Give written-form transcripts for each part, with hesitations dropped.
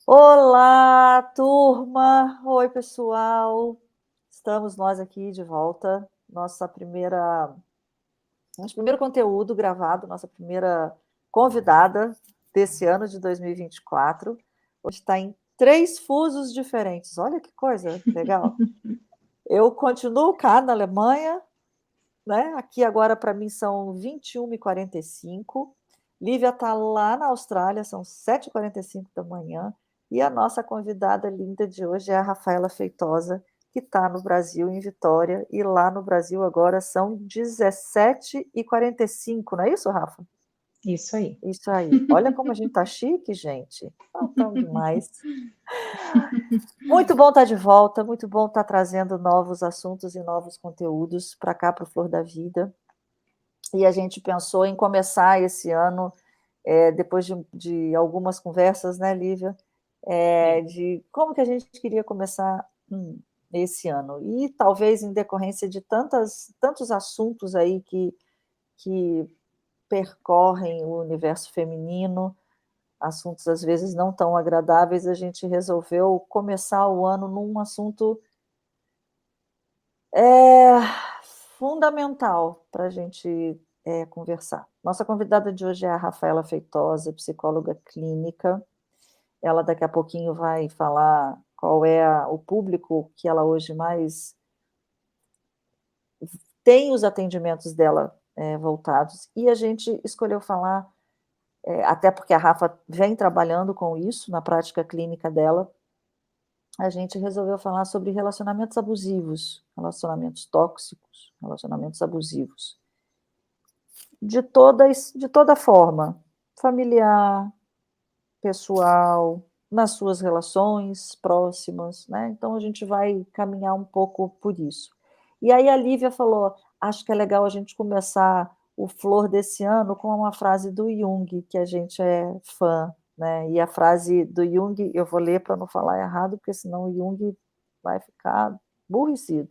Olá, turma! Oi, pessoal! Estamos nós aqui de volta. Nosso primeiro conteúdo gravado, nossa primeira convidada desse ano de 2024. Hoje está em 3 fusos diferentes. Olha que coisa legal! Eu continuo cá na Alemanha, né? Aqui agora para mim são 21h45. Lívia está lá na Austrália, são 7h45 da manhã. E a nossa convidada linda de hoje é a Rafaela Feitosa, que está no Brasil, em Vitória. E lá no Brasil agora são 17h45, não é isso, Rafa? Isso aí. Isso aí. Olha como a gente tá chique, gente. Não tão demais. Muito bom estar de volta, muito bom estar trazendo novos assuntos e novos conteúdos para cá, para o Flor da Vida. E a gente pensou em começar esse ano, depois de algumas conversas, né, Lívia, de como que a gente queria começar esse ano. E talvez em decorrência de tantos assuntos aí que percorrem o universo feminino, assuntos às vezes não tão agradáveis, a gente resolveu começar o ano num assunto é fundamental para a gente conversar. Nossa convidada de hoje é a Rafaela Feitosa, psicóloga clínica. Ela daqui a pouquinho vai falar qual é o público que ela hoje mais tem os atendimentos dela voltados. E a gente escolheu falar, até porque a Rafa vem trabalhando com isso na prática clínica dela, a gente resolveu falar sobre relacionamentos abusivos, relacionamentos tóxicos, relacionamentos abusivos. De toda forma, familiar, pessoal, nas suas relações próximas, né? Então a gente vai caminhar um pouco por isso. E aí a Lívia falou: acho que é legal a gente começar o Flor desse ano com uma frase do Jung, que a gente é fã, né? E a frase do Jung, eu vou ler para não falar errado, porque senão o Jung vai ficar aborrecido.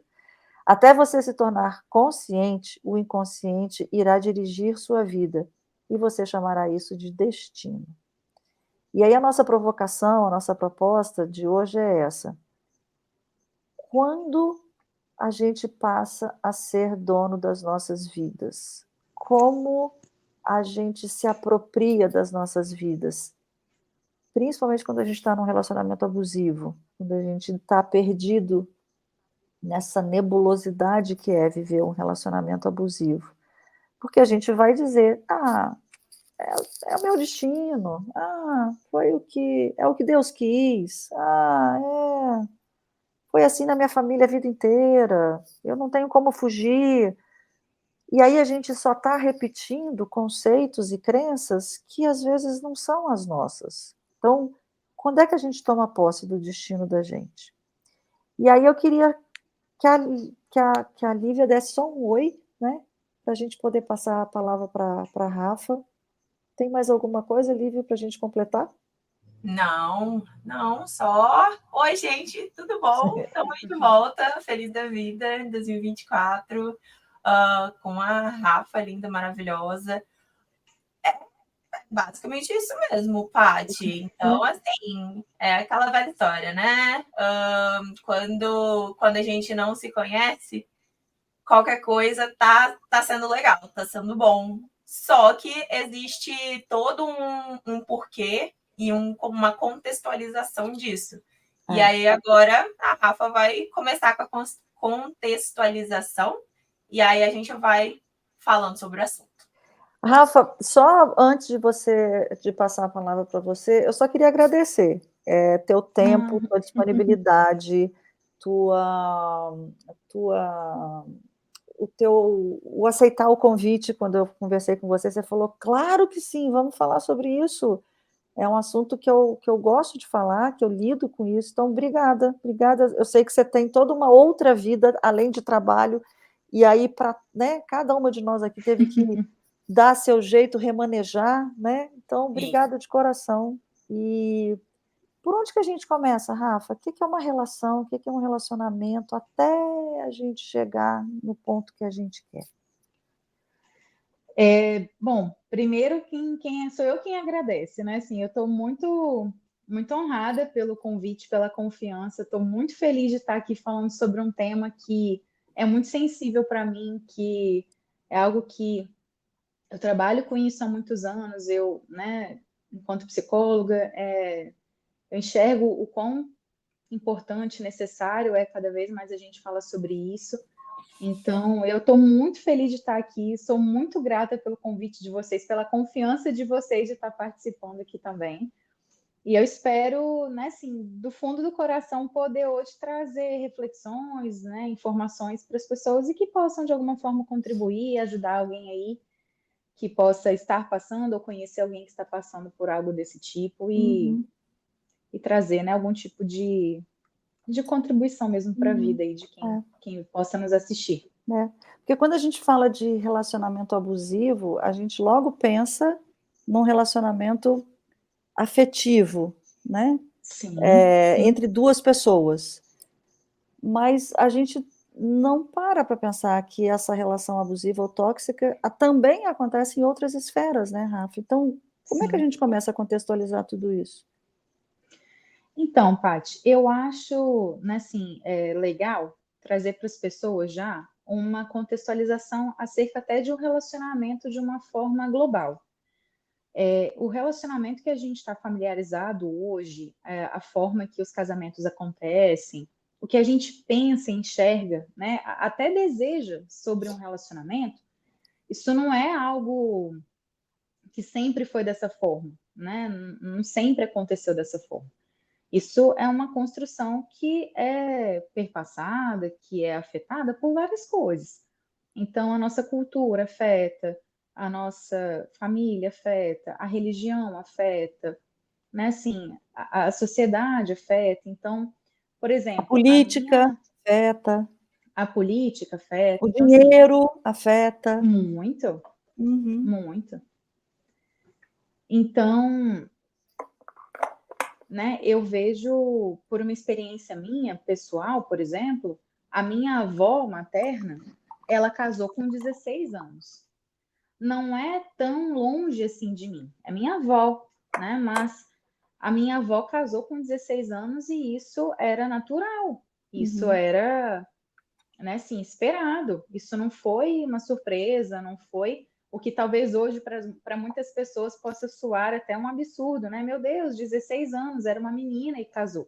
Até você se tornar consciente, o inconsciente irá dirigir sua vida, e você chamará isso de destino. E aí a nossa provocação, a nossa proposta de hoje é essa: quando a gente passa a ser dono das nossas vidas? Como a gente se apropria das nossas vidas? Principalmente quando a gente está num relacionamento abusivo, quando a gente está perdido nessa nebulosidade que é viver um relacionamento abusivo. Porque a gente vai dizer: é o meu destino, é o que Deus quis, foi assim na minha família a vida inteira, eu não tenho como fugir. E aí a gente só está repetindo conceitos e crenças que às vezes não são as nossas. Então, quando é que a gente toma posse do destino da gente? E aí eu queria que a Lívia desse só um oi, né? Para a gente poder passar a palavra para a Rafa. Tem mais alguma coisa, Lívia, para a gente completar? Não, não, só. Oi, gente, tudo bom? Estamos de volta, feliz da vida, em 2024, com a Rafa, linda, maravilhosa. É basicamente isso mesmo, Paty. Então, assim, é aquela velha história, né? Quando a gente não se conhece, qualquer coisa tá sendo legal, tá sendo bom. Só que existe todo um porquê e uma contextualização disso. E É. aí agora a Rafa vai começar com a contextualização e aí a gente vai falando sobre o assunto. Rafa, só antes de passar a palavra para você, eu só queria agradecer teu tempo, tua disponibilidade, tua, tua, o aceitar o convite. Quando eu conversei com você, você falou: claro que sim, vamos falar sobre isso. É um assunto que eu gosto de falar, que eu lido com isso. Então, obrigada, obrigada. Eu sei que você tem toda uma outra vida além de trabalho, e aí, né, cada uma de nós aqui teve que dar seu jeito, remanejar, né? Então, Sim. obrigada de coração. E por onde que a gente começa, Rafa? O que é uma relação? O que é um relacionamento até a gente chegar no ponto que a gente quer? Bom, primeiro sou eu quem agradece, né? Assim, eu estou muito muito honrada pelo convite, pela confiança. Estou muito feliz de estar aqui falando sobre um tema que é muito sensível para mim, que é algo que eu trabalho com isso há muitos anos. Eu, né, enquanto psicóloga, eu enxergo o quão importante, necessário é cada vez mais a gente falar sobre isso. Então, eu estou muito feliz de estar aqui, sou muito grata pelo convite de vocês, pela confiança de vocês de estar participando aqui também. E eu espero, né, assim, do fundo do coração, poder hoje trazer reflexões, né, informações para as pessoas e que possam, de alguma forma, contribuir, ajudar alguém aí que possa estar passando ou conhecer alguém que está passando por algo desse tipo Uhum, e trazer, né, algum tipo de contribuição mesmo para a uhum. vida aí de É, quem possa nos assistir. né. Porque quando a gente fala de relacionamento abusivo, a gente logo pensa num relacionamento afetivo, né, Sim, sim, entre 2 pessoas. Mas a gente não para pensar que essa relação abusiva ou tóxica também acontece em outras esferas, né, Rafa. Então, como é que a sim. gente começa a contextualizar tudo isso? Então, Paty, eu acho, né, assim, legal trazer para as pessoas já uma contextualização acerca até de um relacionamento de uma forma global. O relacionamento que a gente está familiarizado hoje, a forma que os casamentos acontecem, o que a gente pensa, enxerga, né, até deseja sobre um relacionamento, isso não é algo que sempre foi dessa forma, né? Não sempre aconteceu dessa forma. Isso é uma construção que é perpassada, que é afetada por várias coisas. Então, a nossa cultura afeta, a nossa família afeta, a religião afeta, né? Assim, a sociedade afeta. Então, por A exemplo, política afeta, a política afeta. o Então, assim, dinheiro afeta. muito, Uhum, muito. Então, né, eu vejo por uma experiência minha, pessoal, por exemplo, a minha avó materna, ela casou com 16 anos. Não é tão longe assim de mim. É minha avó, né? Mas a minha avó casou com 16 anos e isso era natural. Isso uhum, era, né, assim, esperado. Isso não foi uma surpresa, não foi o que talvez hoje para muitas pessoas possa soar até um absurdo, né? Meu Deus, 16 anos, era uma menina e casou.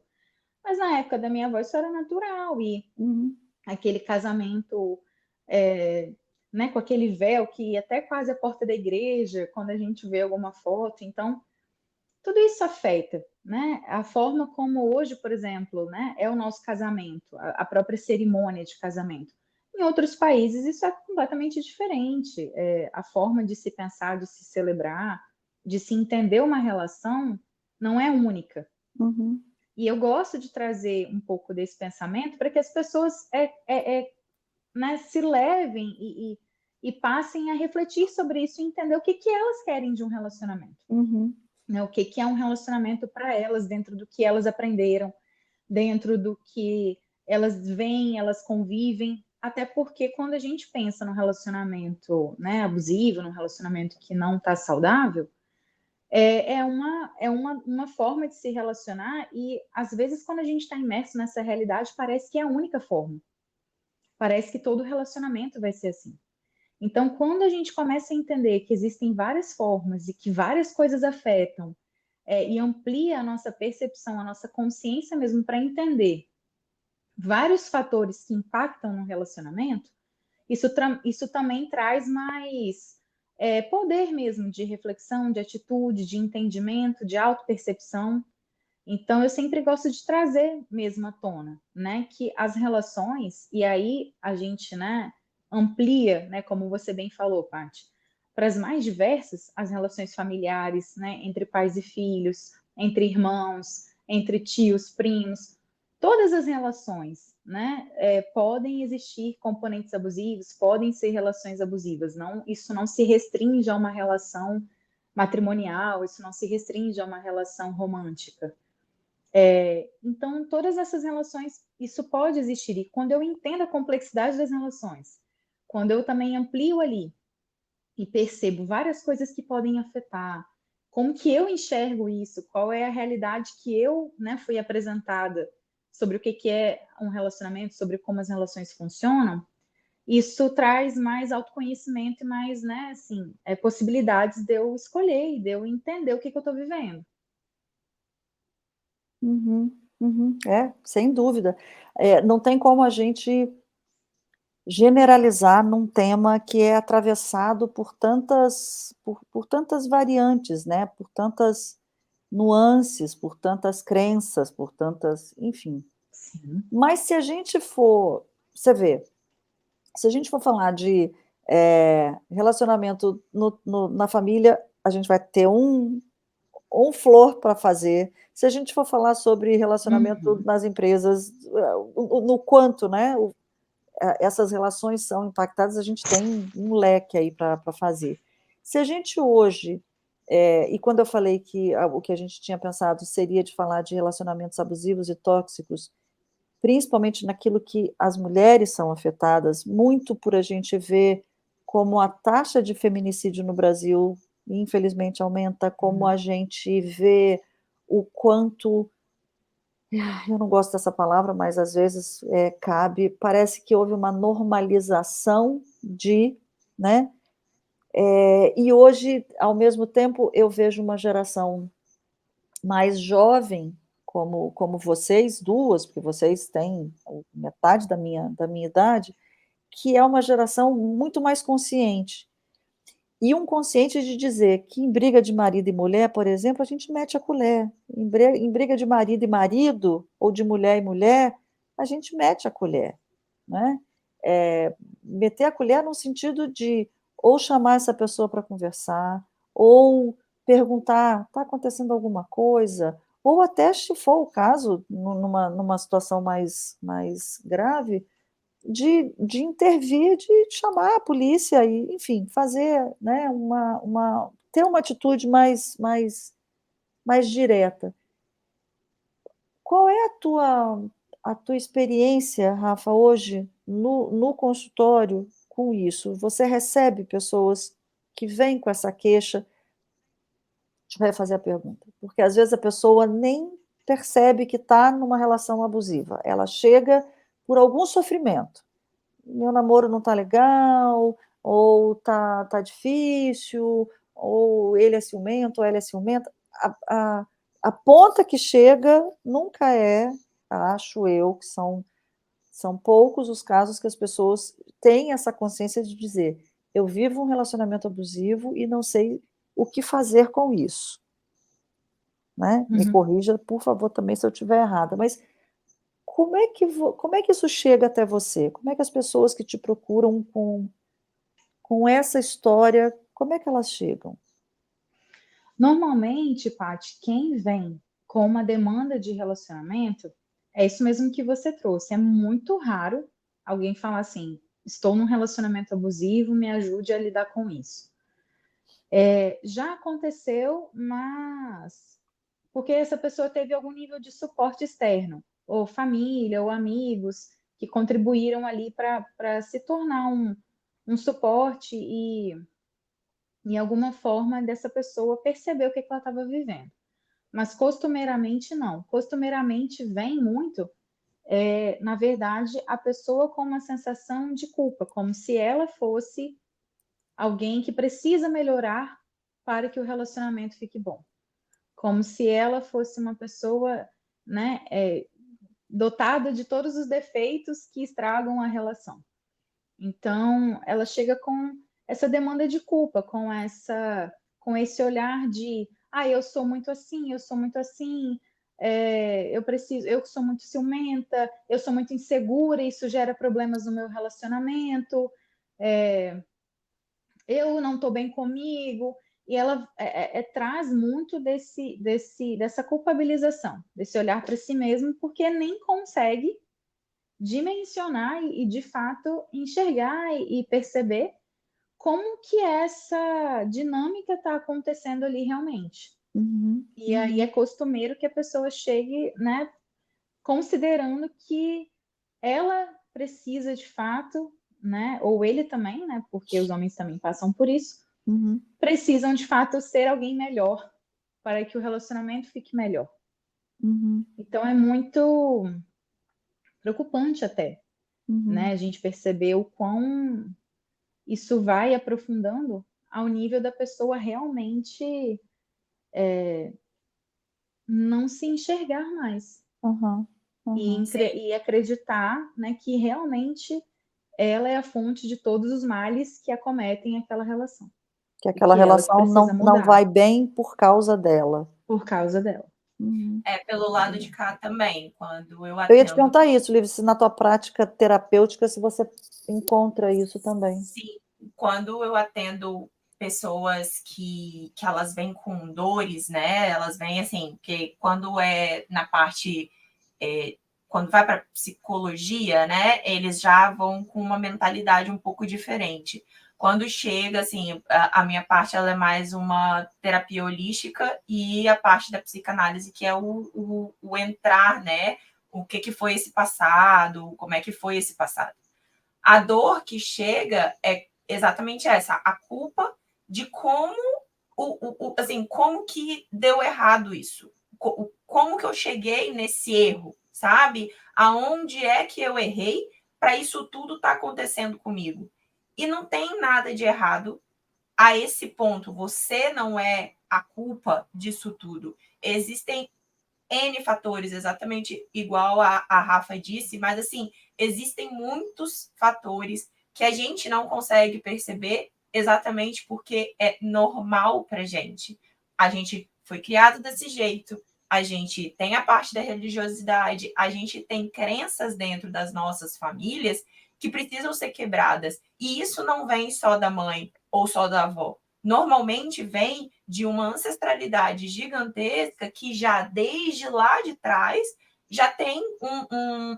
Mas na época da minha avó isso era natural e uhum, aquele casamento, é, né, com aquele véu que ia até quase a porta da igreja, quando a gente vê alguma foto. Então, tudo isso afeta, né? A forma como hoje, por exemplo, né, é o nosso casamento, a própria cerimônia de casamento. Em outros países isso é completamente diferente. A forma de se pensar, de se celebrar, de se entender uma relação não é única. uhum, E eu gosto de trazer um pouco desse pensamento para que as pessoas né, se levem e passem a refletir sobre isso e entender o que elas querem de um relacionamento. uhum, Né? O que é um relacionamento para elas, dentro do que elas aprenderam, dentro do que elas veem, elas convivem. Até porque quando a gente pensa num relacionamento, né, abusivo, num relacionamento que não está saudável, uma forma de se relacionar e, às vezes, quando a gente está imerso nessa realidade, parece que é a única forma. Parece que todo relacionamento vai ser assim. Então, quando a gente começa a entender que existem várias formas e que várias coisas afetam, e amplia a nossa percepção, a nossa consciência mesmo para entender vários fatores que impactam no relacionamento, isso também traz mais poder mesmo de reflexão, de atitude, de entendimento, de autopercepção. Então, eu sempre gosto de trazer mesmo à tona, né, que as relações, e aí a gente, né, amplia, né, como você bem falou, Paty, para as mais diversas, as relações familiares, né, entre pais e filhos, entre irmãos, entre tios, primos, todas as relações, né, podem existir componentes abusivos, podem ser relações abusivas, não, isso não se restringe a uma relação matrimonial, isso não se restringe a uma relação romântica. Então, todas essas relações, isso pode existir. E quando eu entendo a complexidade das relações, quando eu também amplio ali e percebo várias coisas que podem afetar, como que eu enxergo isso, qual é a realidade que eu, né, fui apresentada sobre o que é um relacionamento, sobre como as relações funcionam, isso traz mais autoconhecimento e mais, né, assim, possibilidades de eu escolher e de eu entender o que eu estou vivendo. Uhum, uhum. É, sem dúvida. Não tem como a gente generalizar num tema que é atravessado por tantas variantes, né, por tantas nuances, por tantas crenças, por tantas enfim. Sim. Mas se a gente for você vê, se a gente for falar de, relacionamento na família, a gente vai ter um flor para fazer. Se a gente for falar sobre relacionamento Uhum. nas empresas, no quanto, né, essas relações são impactadas, a gente tem um leque aí para fazer. Se a gente hoje, e quando eu falei que o que a gente tinha pensado seria de falar de relacionamentos abusivos e tóxicos, principalmente naquilo que as mulheres são afetadas, muito por a gente ver como a taxa de feminicídio no Brasil, infelizmente, aumenta, como a Uhum. gente vê o quanto eu não gosto dessa palavra, mas às vezes, cabe, parece que houve uma normalização de, né, e hoje, ao mesmo tempo, eu vejo uma geração mais jovem, como vocês 2, porque vocês têm metade da minha idade, que é uma geração muito mais consciente. E um consciente de dizer que em briga de marido e mulher, por exemplo, a gente mete a colher. Em briga de marido e marido, ou de mulher e mulher, a gente mete a colher, né. Meter a colher no sentido de ou chamar essa pessoa para conversar, ou perguntar: "Está acontecendo alguma coisa?", ou até, se for o caso, numa situação mais grave, de intervir, de chamar a polícia e, enfim, fazer, né, ter uma atitude mais direta. Qual é a tua experiência, Rafa, hoje no consultório com isso? Você recebe pessoas que vêm com essa queixa? Deixa eu refazer a pergunta, porque às vezes a pessoa nem percebe que está numa relação abusiva, ela chega por algum sofrimento. Meu namoro não está legal, ou tá difícil, ou ele é ciumento, ou ela é ciumenta. A ponta que chega nunca é, acho eu, que são poucos os casos que as pessoas têm essa consciência de dizer: "Eu vivo um relacionamento abusivo e não sei o que fazer com isso", né. Me Uhum. corrija, por favor, também se eu estiver errada, mas como é que isso chega até você? Como é que as pessoas que te procuram com essa história, como é que elas chegam? Normalmente, Paty, quem vem com uma demanda de relacionamento, é isso mesmo que você trouxe. É muito raro alguém falar assim: estou num relacionamento abusivo, me ajude a lidar com isso. Já aconteceu, mas porque essa pessoa teve algum nível de suporte externo, ou família, ou amigos, que contribuíram ali para se tornar um suporte e, em alguma forma, dessa pessoa perceber o que ela estava vivendo. Mas costumeiramente não. Costumeiramente vem muito, na verdade, a pessoa com uma sensação de culpa, como se ela fosse alguém que precisa melhorar para que o relacionamento fique bom. Como se ela fosse uma pessoa, né, dotada de todos os defeitos que estragam a relação. Então, ela chega com essa demanda de culpa, com esse olhar de, eu sou muito assim, eu sou muito assim, eu sou muito ciumenta, eu sou muito insegura, isso gera problemas no meu relacionamento, eu não estou bem comigo, e ela traz muito dessa culpabilização, desse olhar para si mesmo, porque nem consegue dimensionar e de fato enxergar e perceber como que essa dinâmica está acontecendo ali realmente. Uhum, E aí é uhum, costumeiro que a pessoa chegue, né, considerando que ela precisa de fato, né, ou ele também, né, porque os homens também passam por isso, uhum. precisam de fato ser alguém melhor para que o relacionamento fique melhor. Uhum. Então é muito preocupante até, né? Uhum. A gente perceber o quão isso vai aprofundando ao nível da pessoa realmente não se enxergar mais Uhum. Uhum. e acreditar, né, que realmente ela é a fonte de todos os males que acometem aquela relação Que e aquela que ela que relação precisa não mudar vai bem por causa dela. por causa dela. Uhum. Pelo lado de cá também, quando eu Eu ia te atendo. perguntar isso, Lívia, se na tua prática terapêutica, se você encontra isso também. Sim, quando eu atendo pessoas que elas vêm com dores, né? Elas vêm assim, que quando é na parte, quando vai para psicologia, né? Eles já vão com uma mentalidade um pouco diferente. Quando chega, assim, a minha parte ela é mais uma terapia holística e a parte da psicanálise, que é o entrar, né? O que foi esse passado, como é que foi esse passado. A dor que chega é exatamente essa, a culpa de como assim, como que deu errado isso? Como que eu cheguei nesse erro, sabe? Aonde é que eu errei para isso tudo estar acontecendo comigo? E não tem nada de errado a esse ponto. Você não é a culpa disso tudo. Existem N fatores, exatamente igual a Rafa disse, mas assim, existem muitos fatores que a gente não consegue perceber exatamente porque é normal para gente. A gente foi criado desse jeito, a gente tem a parte da religiosidade, a gente tem crenças dentro das nossas famílias que precisam ser quebradas. E isso não vem só da mãe ou só da avó. Normalmente vem de uma ancestralidade gigantesca que já desde lá de trás já tem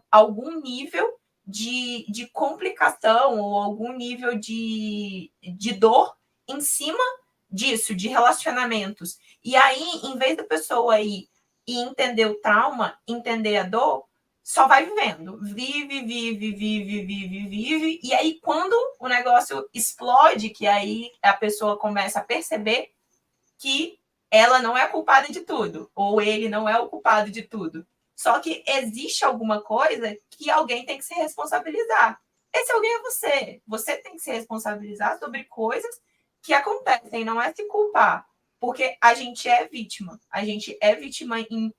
algum nível de complicação ou algum nível de dor em cima disso, de relacionamentos. E aí, em vez da pessoa ir e entender o trauma, entender a dor, só vai vivendo. Vive. E aí, quando o negócio explode, que aí a pessoa começa a perceber que ela não é a culpada de tudo, ou ele não é o culpado de tudo. Só que existe alguma coisa que alguém tem que se responsabilizar. Esse alguém é você. Você tem que se responsabilizar sobre coisas que acontecem, não é se culpar. Porque a gente é vítima. A gente é vítima em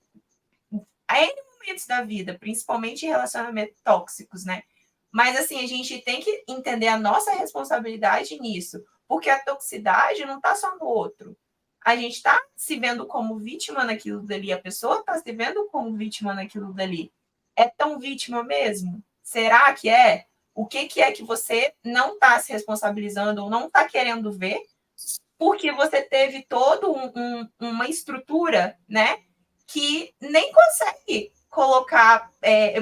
N momentos da vida, principalmente em relacionamentos tóxicos, né? Mas assim, a gente tem que entender a nossa responsabilidade nisso, porque a toxicidade não está só no outro. A gente está se vendo como vítima naquilo dali, a pessoa está se vendo como vítima naquilo dali. É tão vítima mesmo? Será que é? O que é que você não está se responsabilizando ou não está querendo ver? Porque você teve toda uma estrutura, né? Que nem consegue colocar,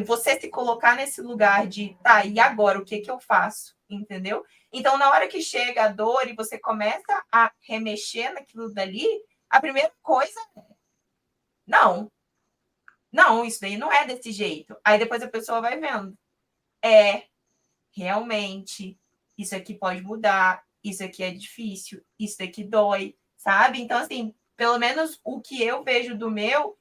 você se colocar nesse lugar de, tá, e agora, o que eu faço? Entendeu? Então, na hora que chega a dor e você começa a remexer naquilo dali, a primeira coisa é, não, isso daí não é desse jeito. Aí depois a pessoa vai vendo. Realmente, isso aqui pode mudar, isso aqui é difícil, isso aqui dói, sabe? Então, assim, pelo menos o que eu vejo do meu,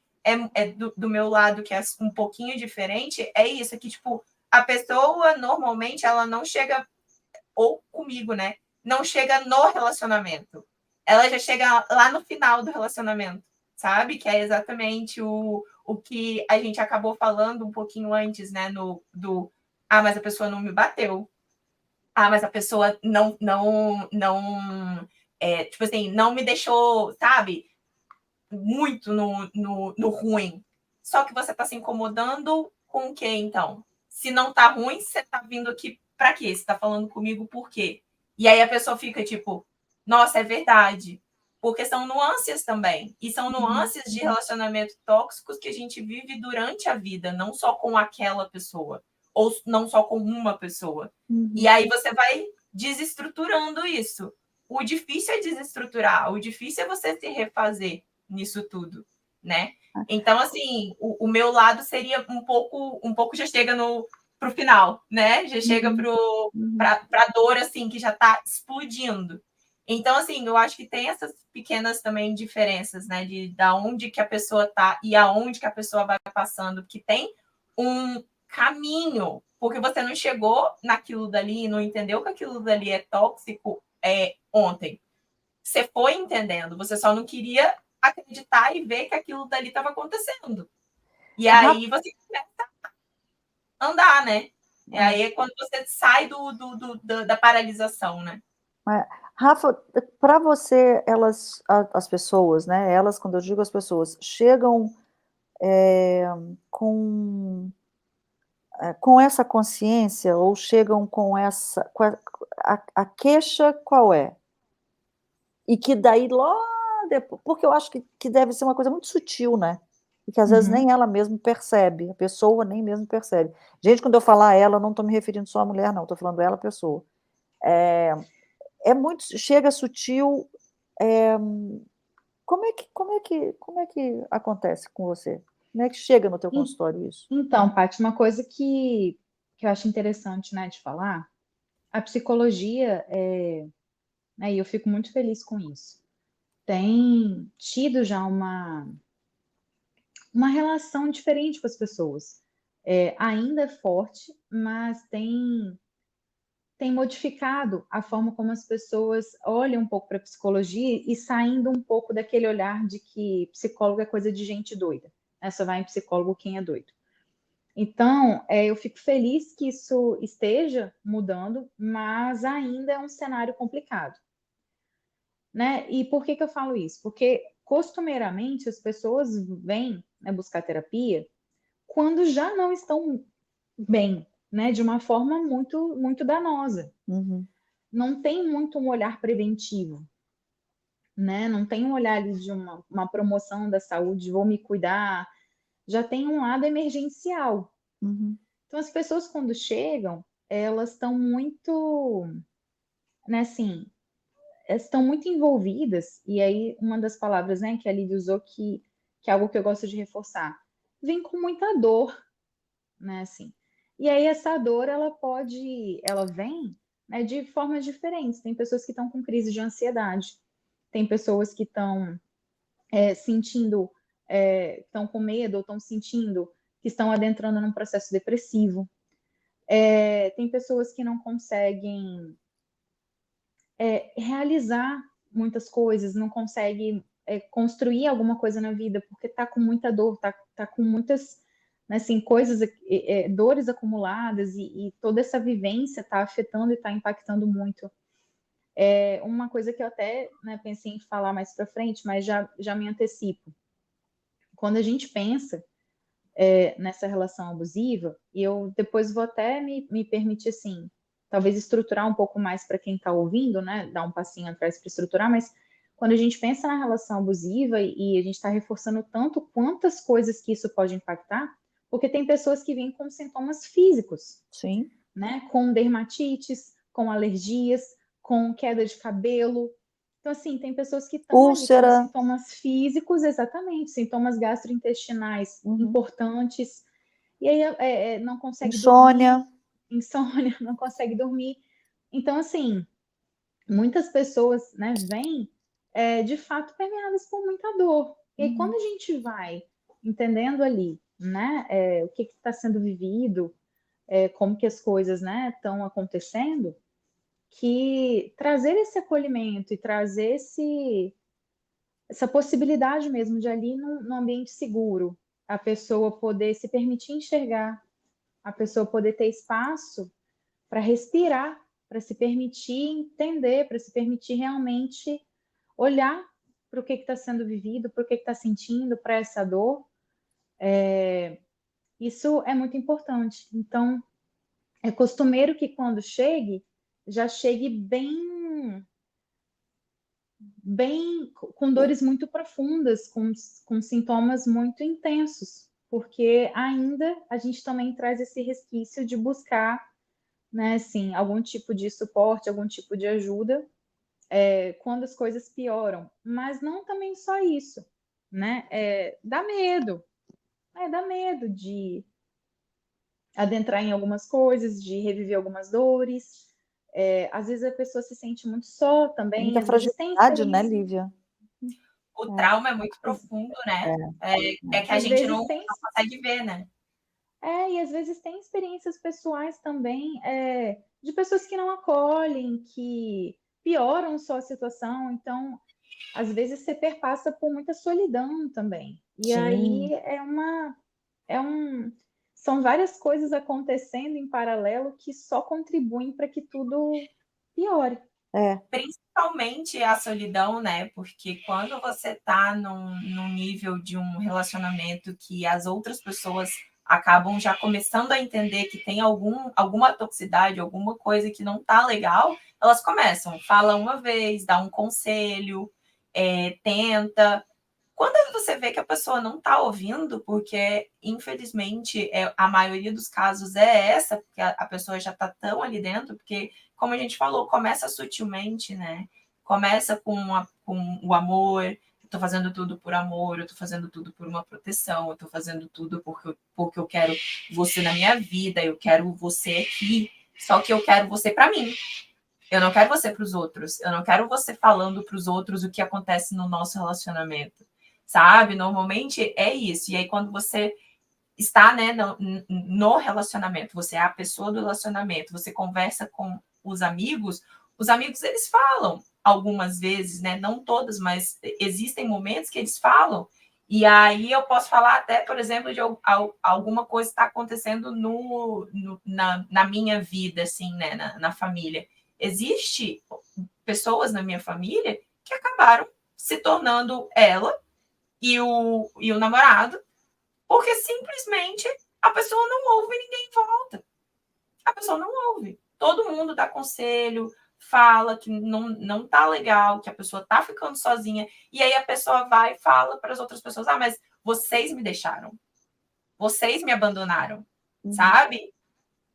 do meu lado, que é um pouquinho diferente, é isso, que, tipo, a pessoa, normalmente, ela não chega, ou comigo, né? Não chega no relacionamento. Ela já chega lá no final do relacionamento, sabe? Que é exatamente o que a gente acabou falando um pouquinho antes, né? Mas a pessoa não me bateu. Mas a pessoa tipo assim, não me deixou, sabe, muito no ruim. Só que você está se incomodando com o quê, então? Se não tá ruim, você tá vindo aqui para quê? Você tá falando comigo por quê? E aí a pessoa fica tipo, nossa, é verdade. Porque são nuances também. E são nuances de relacionamento tóxicos que a gente vive durante a vida, não só com aquela pessoa. Ou não só com uma pessoa. E aí você vai desestruturando isso. O difícil é desestruturar, o difícil é você se refazer nisso tudo, né? Então, assim, o meu lado seria um pouco já chega pro final, né? Já chega pra dor, assim, que já tá explodindo. Então, assim, eu acho que tem essas pequenas também diferenças, né? De da onde que a pessoa tá e aonde que a pessoa vai passando, que tem um caminho, porque você não chegou naquilo dali, não entendeu que aquilo dali é tóxico ontem. Você foi entendendo, você só não queria acreditar e ver que aquilo dali estava acontecendo. E aí você começa a andar, né? E aí é quando você sai da paralisação, né? Rafa, para você, as pessoas, né? Elas, quando eu digo as pessoas, chegam com essa consciência ou chegam com essa. A queixa qual é? E que daí, lá depois. Porque eu acho que deve ser uma coisa muito sutil, né? E que às vezes nem ela mesma percebe, a pessoa nem mesmo percebe. Gente, quando eu falar ela, eu não estou me referindo só à mulher, não, estou falando ela, a pessoa. É muito, chega sutil. é, como é que acontece com você? Como é que chega no teu consultório isso? Então, Paty, uma coisa que eu acho interessante, né, de falar, a psicologia, né, e eu fico muito feliz com isso, tem tido já uma relação diferente com as pessoas. Ainda é forte, mas tem modificado a forma como as pessoas olham um pouco para a psicologia e saindo um pouco daquele olhar de que psicólogo é coisa de gente doida, né? Só vai em psicólogo quem é doido. Então, eu fico feliz que isso esteja mudando, mas ainda é um cenário complicado, né? E por que eu falo isso? Porque costumeiramente as pessoas vêm, né, buscar terapia quando já não estão bem, né? De uma forma muito, muito danosa. Uhum. Não tem muito um olhar preventivo, né? Não tem um olhar ali de uma promoção da saúde, vou me cuidar. Já tem um lado emergencial. Uhum. Então, as pessoas, quando chegam, elas estão muito, né, assim, estão muito envolvidas, e aí uma das palavras, né, que a Lívia usou, que é algo que eu gosto de reforçar, vem com muita dor, né, assim. E aí essa dor, ela vem, né, de formas diferentes. Tem pessoas que estão com crise de ansiedade, tem pessoas que estão sentindo, estão com medo, ou estão sentindo que estão adentrando num processo depressivo. Tem pessoas que não conseguem realizar muitas coisas, não conseguem construir alguma coisa na vida porque está com muita dor, tá com muitas, né, assim, coisas, dores acumuladas e toda essa vivência está afetando e está impactando muito. Uma coisa que eu até, né, pensei em falar mais para frente, mas já me antecipo. Quando a gente pensa nessa relação abusiva, e eu depois vou até me permitir, assim, talvez estruturar um pouco mais para quem está ouvindo, né? Dar um passinho atrás para estruturar, mas quando a gente pensa na relação abusiva e a gente está reforçando tanto quantas coisas que isso pode impactar, porque tem pessoas que vêm com sintomas físicos, Sim. né? Com dermatites, com alergias, com queda de cabelo. Então, assim, tem pessoas que estão ali com Úlcera. sintomas físicos, exatamente, sintomas gastrointestinais Uhum. importantes, e aí não consegue dormir, Insônia. insônia, não consegue dormir. Então, assim, muitas pessoas, né, vêm de fato permeadas por muita dor. E aí, quando Uhum. a gente vai entendendo ali, né, o que está sendo vivido, como que as coisas, né, estão acontecendo, que trazer esse acolhimento e trazer essa possibilidade mesmo de ali num ambiente seguro, a pessoa poder se permitir enxergar, a pessoa poder ter espaço para respirar, para se permitir entender, para se permitir realmente olhar para o que está sendo vivido, para o que está sentindo, para essa dor, isso é muito importante. Então, é costumeiro que quando chegue, já chegue bem com dores muito profundas, com sintomas muito intensos, porque ainda a gente também traz esse resquício de buscar, né, assim, algum tipo de suporte, algum tipo de ajuda, quando as coisas pioram. Mas não também só isso, né? Dá medo de adentrar em algumas coisas, de reviver algumas dores, Às vezes a pessoa se sente muito só Tem também, muita às vezes tem fragilidade, né, experiência. Lívia? O É, trauma é muito profundo, né? É que a Às gente vezes não tem consegue ver, né? E às vezes tem experiências pessoais também, de pessoas que não acolhem, que pioram só a situação. Então, às vezes você perpassa por muita solidão também. E sim, aí são várias coisas acontecendo em paralelo que só contribuem para que tudo piore. Principalmente a solidão, né? Porque quando você tá num nível de um relacionamento que as outras pessoas acabam já começando a entender que tem alguma toxicidade, alguma coisa que não tá legal, elas começam, fala uma vez, dá um conselho, tenta. Quando você vê que a pessoa não está ouvindo, porque infelizmente a maioria dos casos é essa, porque a pessoa já está tão ali dentro, porque, como a gente falou, começa sutilmente, né? Começa com o amor, eu tô fazendo tudo por amor, eu tô fazendo tudo por uma proteção, eu tô fazendo tudo porque eu quero você na minha vida, eu quero você aqui, só que eu quero você para mim. Eu não quero você para os outros. Eu não quero você falando para os outros o que acontece no nosso relacionamento, sabe? Normalmente é isso. E aí, quando você está, né, no relacionamento, você é a pessoa do relacionamento, você conversa com os amigos eles falam algumas vezes, né? Não todas, mas existem momentos que eles falam. E aí eu posso falar até, por exemplo, de alguma coisa que está acontecendo na minha vida, assim, né? Na família. Existe pessoas na minha família que acabaram se tornando ela e o namorado, porque simplesmente a pessoa não ouve e ninguém volta. A pessoa não ouve. Todo mundo dá conselho, fala que não tá legal, que a pessoa tá ficando sozinha, e aí a pessoa vai e fala para as outras pessoas: ah, mas vocês me deixaram, vocês me abandonaram, sabe?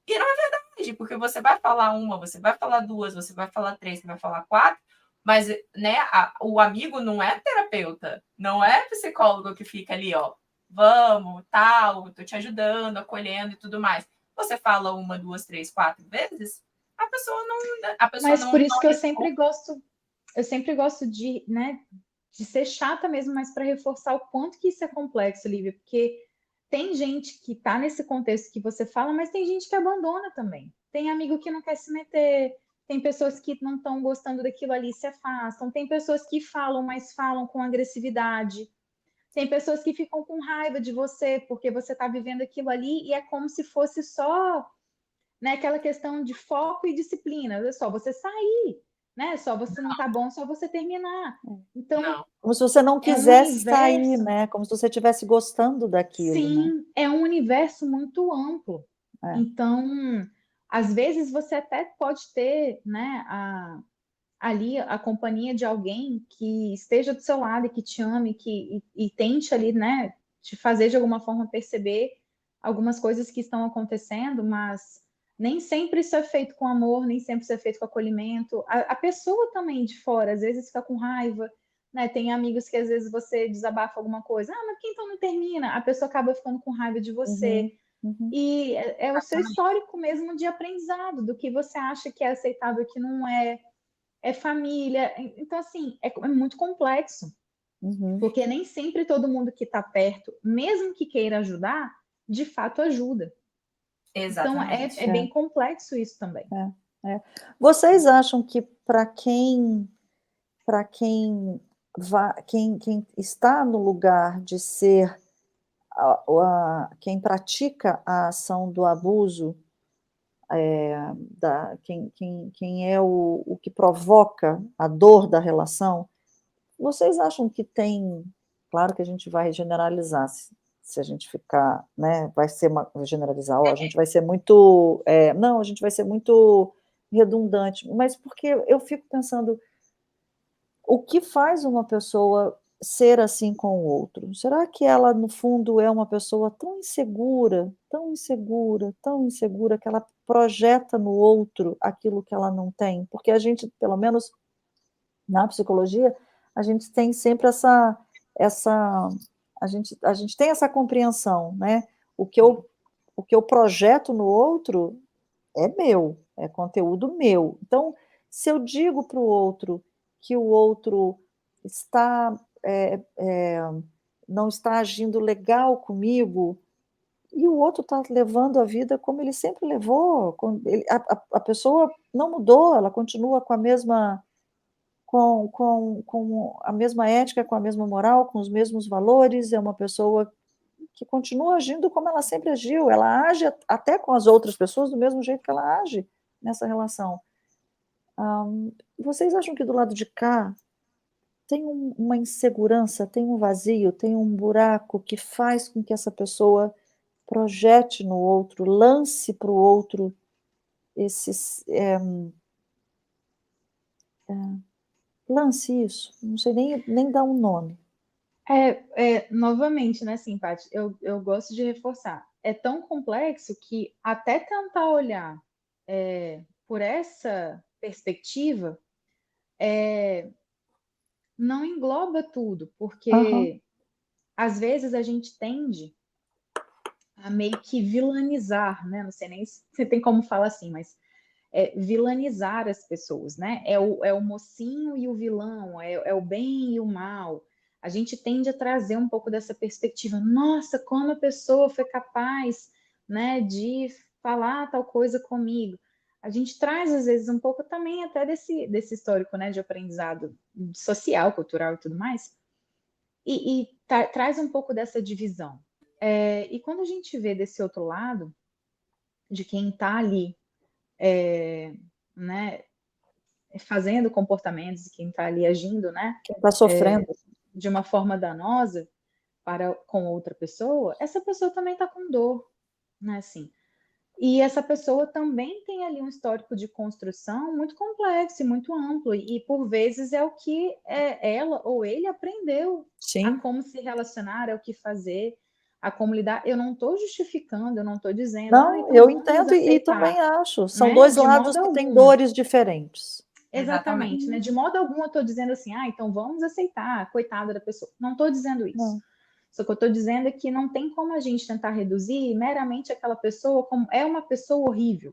E não é verdade, porque você vai falar uma, você vai falar duas, você vai falar três, você vai falar quatro, mas né, o amigo não é terapeuta, não é psicólogo que fica ali, ó, vamos, tal, tô te ajudando, acolhendo e tudo mais. Você fala uma, duas, três, quatro vezes, a pessoa Mas não, por isso não que responde. eu sempre gosto de, né, de ser chata mesmo, mas para reforçar o quanto que isso é complexo, Lívia, porque tem gente que está nesse contexto que você fala, mas tem gente que abandona também. Tem amigo que não quer se meter, tem pessoas que não estão gostando daquilo ali, se afastam, tem pessoas que falam, mas falam com agressividade. Tem pessoas que ficam com raiva de você porque você está vivendo aquilo ali e é como se fosse só, né, aquela questão de foco e disciplina. É só você sair, né? Só você não tá bom, só você terminar. Então, Não, como se você não é um quisesse sair, universo, né, como se você estivesse gostando daquilo, né. sim, é um universo muito amplo. É. Então, às vezes você até pode ter, né, ali a companhia de alguém que esteja do seu lado e que te ame, e tente ali, né, te fazer de alguma forma perceber algumas coisas que estão acontecendo, mas nem sempre isso é feito com amor, nem sempre isso é feito com acolhimento. A pessoa também de fora, às vezes fica com raiva, né? Tem amigos que às vezes você desabafa alguma coisa, ah, mas por que então não termina? A pessoa acaba ficando com raiva de você. Uhum, uhum. E é o seu histórico mesmo de aprendizado, do que você acha que é aceitável, que não é família. Então, assim, é muito complexo, Uhum. porque nem sempre todo mundo que está perto, mesmo que queira ajudar, de fato ajuda. Então, é exatamente. bem É, complexo isso também. é. Vocês acham que para quem quem está no lugar de ser quem pratica a ação do abuso, quem é o que provoca a dor da relação, vocês acham que tem, claro que a gente vai generalizar, se a gente ficar, né, vai ser generalizar, ó, a gente vai ser muito, não, a gente vai ser muito redundante, mas porque eu fico pensando, o que faz uma pessoa ser assim com o outro? Será que ela, no fundo, é uma pessoa tão insegura, tão insegura, tão insegura, que ela projeta no outro aquilo que ela não tem? Porque a gente, pelo menos na psicologia, a gente tem sempre essa a gente tem essa compreensão, né? O que eu projeto no outro é meu, é conteúdo meu. Então, se eu digo para o outro que o outro está, não está agindo legal comigo, e o outro está levando a vida como ele sempre levou, a pessoa não mudou, ela continua com a mesma, com a mesma ética, com a mesma moral, com os mesmos valores, é uma pessoa que continua agindo como ela sempre agiu, ela age até com as outras pessoas do mesmo jeito que ela age nessa relação. Vocês acham que do lado de cá tem uma insegurança, tem um vazio, tem um buraco que faz com que essa pessoa projete no outro, lance para o outro esses, lance isso, não sei nem dar um nome. Novamente, né, assim, Paty, eu gosto de reforçar. É tão complexo que até tentar olhar por essa perspectiva não engloba tudo, Aham. porque às vezes a gente tende a meio que vilanizar, né? Não sei nem se tem como falar assim, mas vilanizar as pessoas, né? É o mocinho e o vilão, é o bem e o mal. A gente tende a trazer um pouco dessa perspectiva. Nossa, como a pessoa foi capaz, né, de falar tal coisa comigo. A gente traz, às vezes, um pouco também até desse histórico, né, de aprendizado social, cultural e tudo mais, e traz um pouco dessa divisão. E quando a gente vê desse outro lado, de quem está ali, né, fazendo comportamentos, quem está ali agindo, né, Quem está sofrendo. de uma forma danosa com outra pessoa, essa pessoa também está com dor, né, assim. E essa pessoa também tem ali um histórico de construção muito complexo e muito amplo, e por vezes é o que ela ou ele aprendeu a Sim. como se relacionar, a o que fazer, a como lidar. Eu não estou justificando, eu não estou dizendo, Não, então eu vamos entendo e aceitar, também acho. São né? dois De lados modo que têm algum. dores diferentes. Exatamente, né? Exatamente. De modo algum eu estou dizendo assim, então vamos aceitar, coitada da pessoa. Não estou dizendo isso. Não. Só que eu estou dizendo é que não tem como a gente tentar reduzir meramente aquela pessoa como é uma pessoa horrível,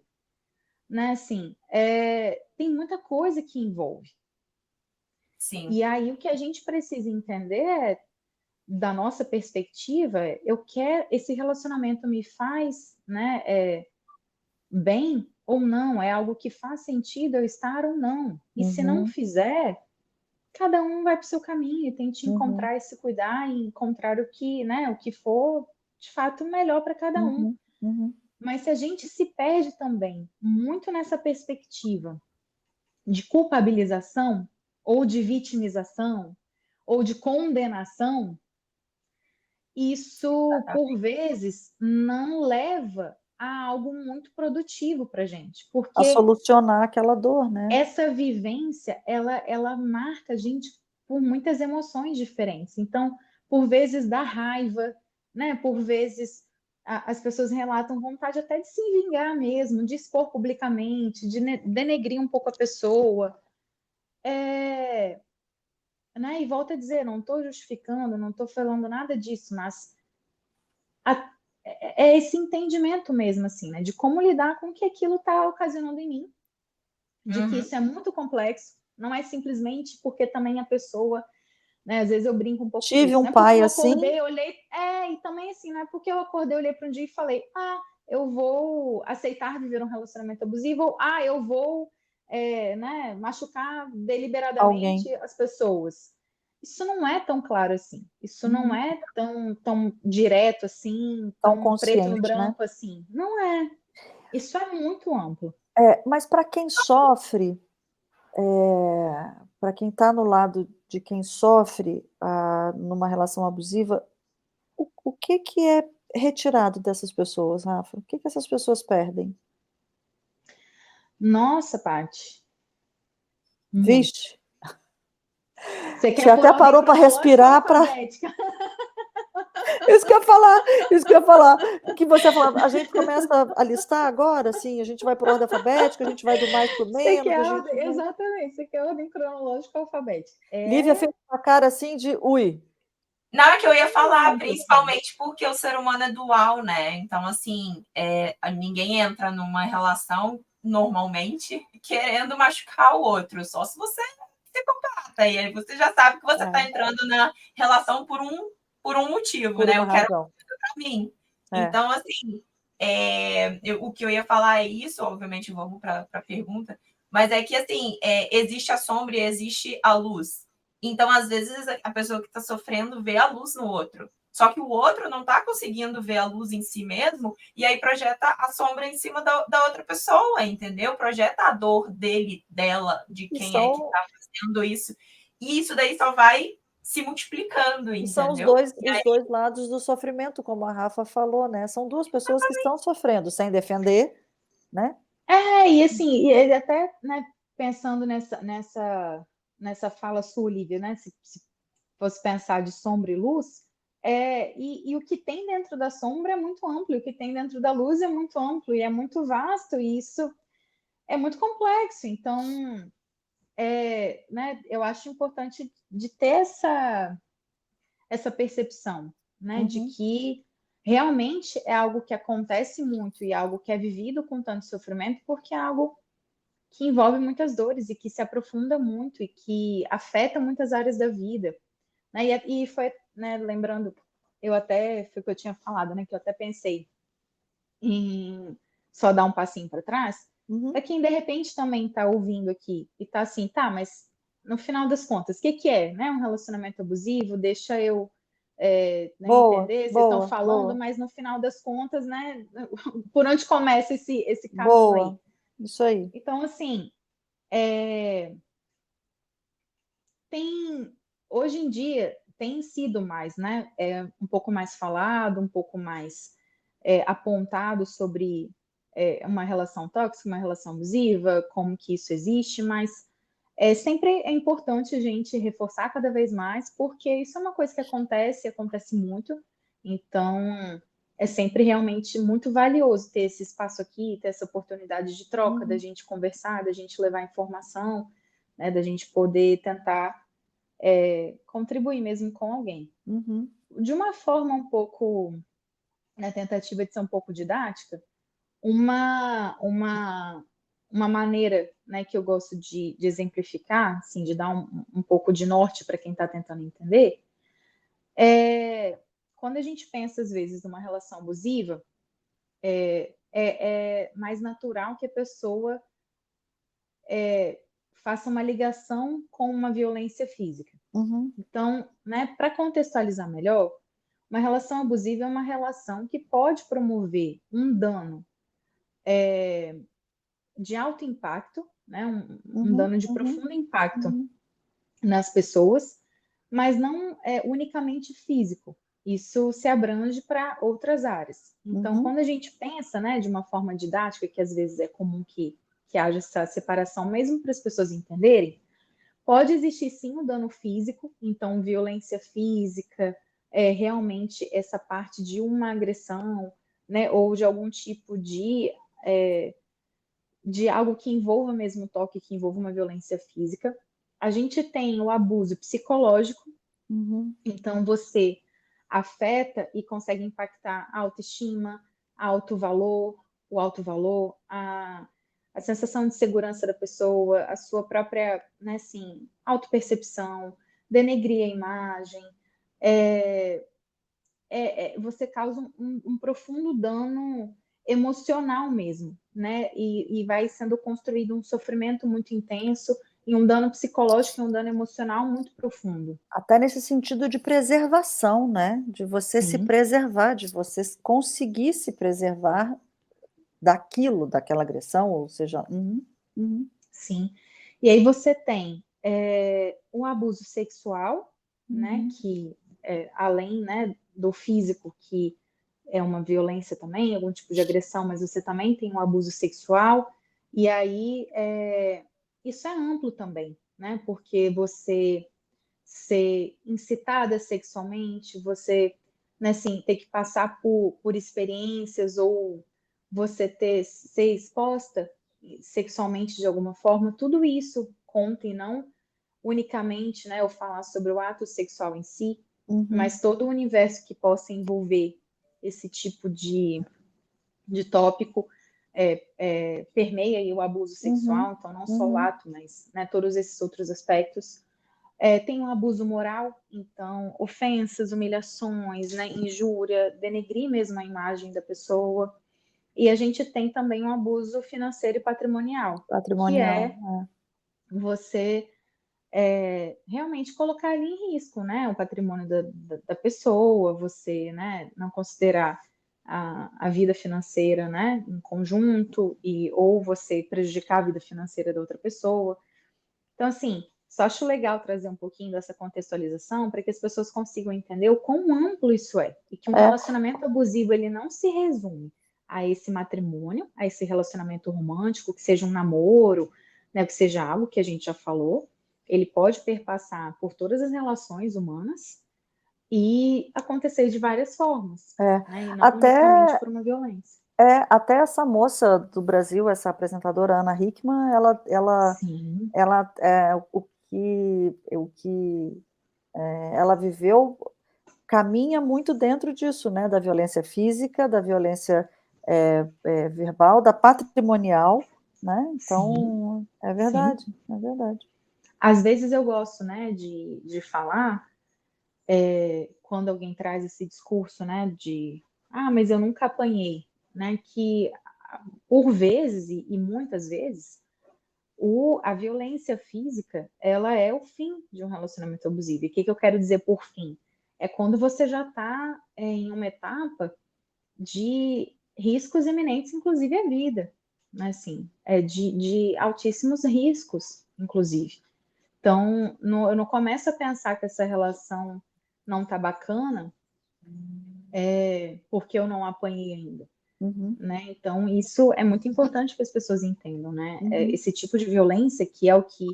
né? Assim, tem muita coisa que envolve. Sim. E aí o que a gente precisa entender é, da nossa perspectiva, esse relacionamento me faz, né, bem ou não? É algo que faz sentido eu estar ou não? E se não Uhum, fizer, cada um vai para o seu caminho, tente uhum, encontrar e se cuidar e encontrar o que, né, o que for de fato melhor para cada um. uhum, uhum. Mas se a gente se perde também muito nessa perspectiva de culpabilização, ou de vitimização, ou de condenação, isso, por vezes, não leva a algo muito produtivo para a gente, A porque solucionar aquela dor, né? essa vivência, ela marca a gente por muitas emoções diferentes. Então, por vezes dá raiva, né? Por vezes as pessoas relatam vontade até de se vingar mesmo, de expor publicamente, de denegrir um pouco a pessoa. Né? E volto a dizer, não estou justificando, não estou falando nada disso, mas é esse entendimento mesmo, assim, né? De como lidar com o que aquilo está ocasionando em mim, de que isso é muito complexo, não é simplesmente porque também a pessoa, né? Às vezes eu brinco um pouco com Tive isso, um não é porque pai eu assim. acordei, olhei, e também assim, não é porque eu acordei, olhei para um dia e falei, eu vou aceitar viver um relacionamento abusivo, ou eu vou, né, machucar Alguém. deliberadamente as pessoas. Isso não é tão claro assim, isso não Uhum. é tão direto assim, Tão tão preto no consciente, né? branco assim, não é. Isso é muito amplo. Mas para quem sofre, para quem está no lado de quem sofre, numa relação abusiva, o que é retirado dessas pessoas, Rafa? O que essas pessoas perdem? Nossa, Paty, muito. Vixe, Você você quer por até ordem parou para cronológica ou respirar para alfabética? isso que eu ia falar, isso que eu ia falar. Que você ia falar, a gente começa a listar agora, assim, a gente vai por ordem alfabética, a gente vai do mais para o Você menos, quer a a gente ordem, vai. exatamente, você quer a ordem cronológica ou alfabética. Lívia fez uma cara assim de ui. Não, é que eu ia falar, Muito assim. principalmente porque o ser humano é dual, né? Então, assim, ninguém entra numa relação normalmente querendo machucar o outro, só se você é psicopata. E aí você já sabe que você está É, entrando na relação por um motivo, por né? uma Eu quero razão. para mim. É. Então, assim, o que eu ia falar é isso, obviamente, vamos para a pergunta, mas é que, assim, existe a sombra e existe a luz. Então, às vezes, a pessoa que está sofrendo vê a luz no outro. Só que o outro não está conseguindo ver a luz em si mesmo, e aí projeta a sombra em cima da outra pessoa, entendeu? Projeta a dor dele, dela, de E quem é que são, está fazendo isso. E isso daí só vai se multiplicando, e são entendeu? os dois lados do sofrimento, como a Rafa falou, né? São duas pessoas que estão sofrendo sem defender, né? E assim, e ele até, né, pensando nessa fala sua, Olivia, né? Se fosse pensar de sombra e luz, e o que tem dentro da sombra é muito amplo, e o que tem dentro da luz é muito amplo e é muito vasto, e isso é muito complexo. Então, né, eu acho importante de ter essa percepção, né, de Uhum, que realmente é algo que acontece muito e algo que é vivido com tanto sofrimento, porque é algo que envolve muitas dores e que se aprofunda muito e que afeta muitas áreas da vida, né? E foi, né, lembrando, foi o que eu tinha falado, né, que eu até pensei em só dar um passinho para trás, uhum. para quem de repente também está ouvindo aqui e está assim, tá, mas no final das contas, o que que é, né? Um relacionamento abusivo? Deixa eu né, Boa, entender, vocês estão boa, falando, boa, mas no final das contas, né, por onde começa esse caminho aí? boa. Isso aí. Então, assim, é, tem hoje em dia tem sido mais, né, um pouco mais falado, um pouco mais apontado sobre uma relação tóxica, uma relação abusiva, como que isso existe, mas sempre é importante a gente reforçar cada vez mais, porque isso é uma coisa que acontece muito, então é sempre realmente muito valioso ter esse espaço aqui, ter essa oportunidade de troca, da Uhum, gente conversar, da gente levar informação, né, da gente poder tentar contribuir mesmo com alguém. uhum, De uma forma um pouco, na tentativa de ser um pouco didática, uma maneira, né, que eu gosto de exemplificar, assim, de dar um pouco de norte para quem está tentando entender, é quando a gente pensa, às vezes, numa relação abusiva, é mais natural que a pessoa faça uma ligação com uma violência física. uhum, Então, né, para contextualizar melhor, uma relação abusiva é uma relação que pode promover um dano de alto impacto, né, um uhum, dano de uhum, profundo impacto uhum, nas pessoas, mas não é unicamente físico. Isso se abrange para outras áreas. Então, uhum, quando a gente pensa, né, de uma forma didática, que às vezes é comum que haja essa separação, mesmo para as pessoas entenderem, pode existir sim um dano físico, então violência física, realmente essa parte de uma agressão, né, ou de algum tipo de algo que envolva mesmo toque, que envolva uma violência física. A gente tem o abuso psicológico, uhum, então você afeta e consegue impactar a autoestima, o alto valor, a sensação de segurança da pessoa, a sua própria, né, assim, autopercepção, denegrir a imagem, é, você causa um profundo dano emocional mesmo, né? E vai sendo construído um sofrimento muito intenso e um dano psicológico e um dano emocional muito profundo. até nesse sentido de preservação, né, de você se Sim, preservar, de você conseguir se preservar daquilo, daquela agressão, ou seja, uhum, uhum, sim. E aí você tem o abuso sexual, né? uhum, Que além, né, do físico, que é uma violência também, algum tipo de agressão, mas você também tem um abuso sexual, e aí isso é amplo também, né? Porque você ser incitada sexualmente, você, né, assim, ter que passar por experiências ou você ser exposta sexualmente de alguma forma, tudo isso conta e não unicamente, né, eu falar sobre o ato sexual em si. mas todo o universo que possa envolver esse tipo de tópico permeia aí o abuso sexual, então não só o ato, mas, né, todos esses outros aspectos. Tem o abuso moral, então ofensas, humilhações, né, injúria, denegrir mesmo a imagem da pessoa. E a gente tem também um abuso financeiro e patrimonial, que é você realmente colocar ali em risco, né, o patrimônio da pessoa, você, né, não considerar a vida financeira, né, em conjunto, ou você prejudicar a vida financeira da outra pessoa. Então, assim, só acho legal trazer um pouquinho dessa contextualização para que as pessoas consigam entender o quão amplo isso é, e que um relacionamento abusivo, ele não se resume a esse matrimônio, a esse relacionamento romântico, que seja um namoro, né, que seja algo que a gente já falou. Ele pode perpassar por todas as relações humanas e acontecer de várias formas, né, e não unicamente por uma violência. Até essa moça do Brasil, essa apresentadora Ana Hickman, o que ela viveu caminha muito dentro disso, né, da violência física, da violência verbal, da patrimonial, né? Então, é verdade, é verdade. Às vezes eu gosto, né, de falar, quando alguém traz esse discurso, né, mas eu nunca apanhei, né, que por vezes, e muitas vezes, a violência física, ela é o fim de um relacionamento abusivo. E o que eu quero dizer por fim? É quando você já está em uma etapa de riscos iminentes, inclusive a vida, né? Assim, de altíssimos riscos, inclusive. Então, eu não começo a pensar que essa relação não está bacana porque eu não apanhei ainda. Né? Então, isso é muito importante que as pessoas entendam, né? Esse tipo de violência, que é o que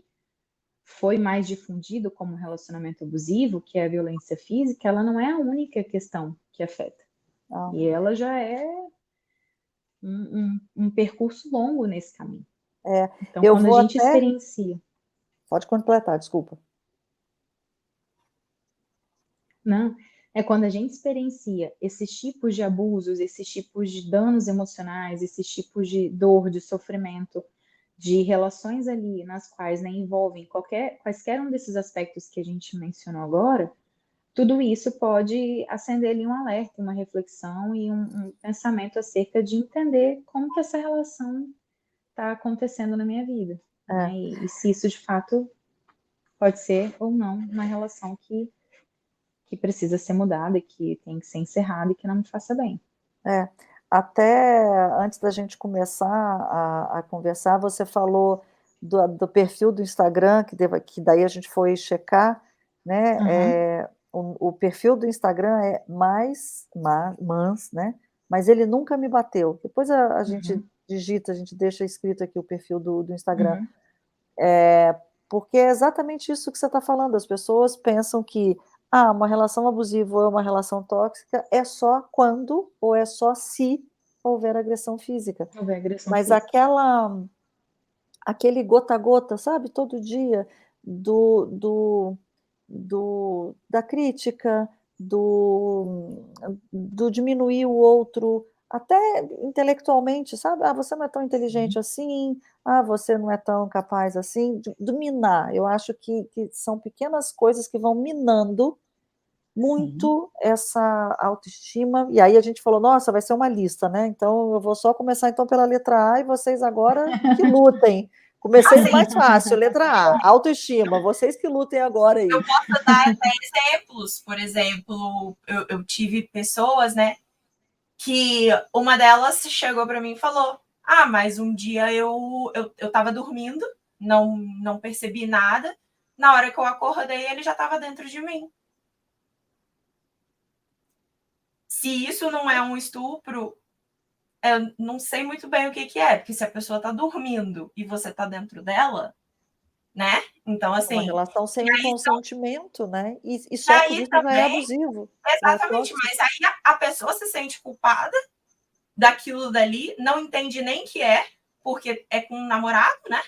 foi mais difundido como relacionamento abusivo, que é a violência física, ela não é a única questão que afeta. E ela já é um percurso longo nesse caminho. Então, quando a gente experiencia... Pode completar, desculpa. Não, quando a gente experiencia esses tipos de abusos, esses tipos de danos emocionais, esses tipos de dor, de sofrimento, de relações ali nas quais, né, envolvem quaisquer um desses aspectos que a gente mencionou agora, tudo isso pode acender ali um alerta, uma reflexão e um pensamento acerca de entender como que essa relação está acontecendo na minha vida, né? E se isso de fato pode ser ou não uma relação que precisa ser mudada, que tem que ser encerrada e que não me faça bem. Até antes da gente começar a conversar, você falou do perfil do Instagram, que daí a gente foi checar, né? O perfil do Instagram é mans, né? Mas ele nunca me bateu. Depois a gente digita, a gente deixa escrito aqui o perfil do Instagram. Porque é exatamente isso que você está falando. As pessoas pensam que uma relação abusiva ou uma relação tóxica é só quando ou é só se houver agressão física. Mas aquele gota a gota, sabe? Todo dia da crítica, do diminuir o outro, até intelectualmente, sabe? Você não é tão inteligente assim, você não é tão capaz assim, de minar. Eu acho que são pequenas coisas que vão minando muito essa autoestima, e aí a gente falou, nossa, vai ser uma lista, né? Então eu vou só começar então pela letra A e vocês agora que lutem. Comecei no mais fácil, letra A, autoestima, vocês que lutem agora aí. Eu posso dar até exemplos, por exemplo, eu tive pessoas, né, que uma delas chegou para mim e falou, mas um dia eu estava dormindo, não percebi nada, na hora que eu acordei ele já estava dentro de mim. Se isso não é um estupro, eu não sei muito bem o que é, porque se a pessoa está dormindo e você está dentro dela, né? Então, assim... Uma relação sem um consentimento, né? E só por isso também, já é abusivo. Exatamente, mas aí a pessoa se sente culpada daquilo dali, não entende nem que porque é com um namorado, né?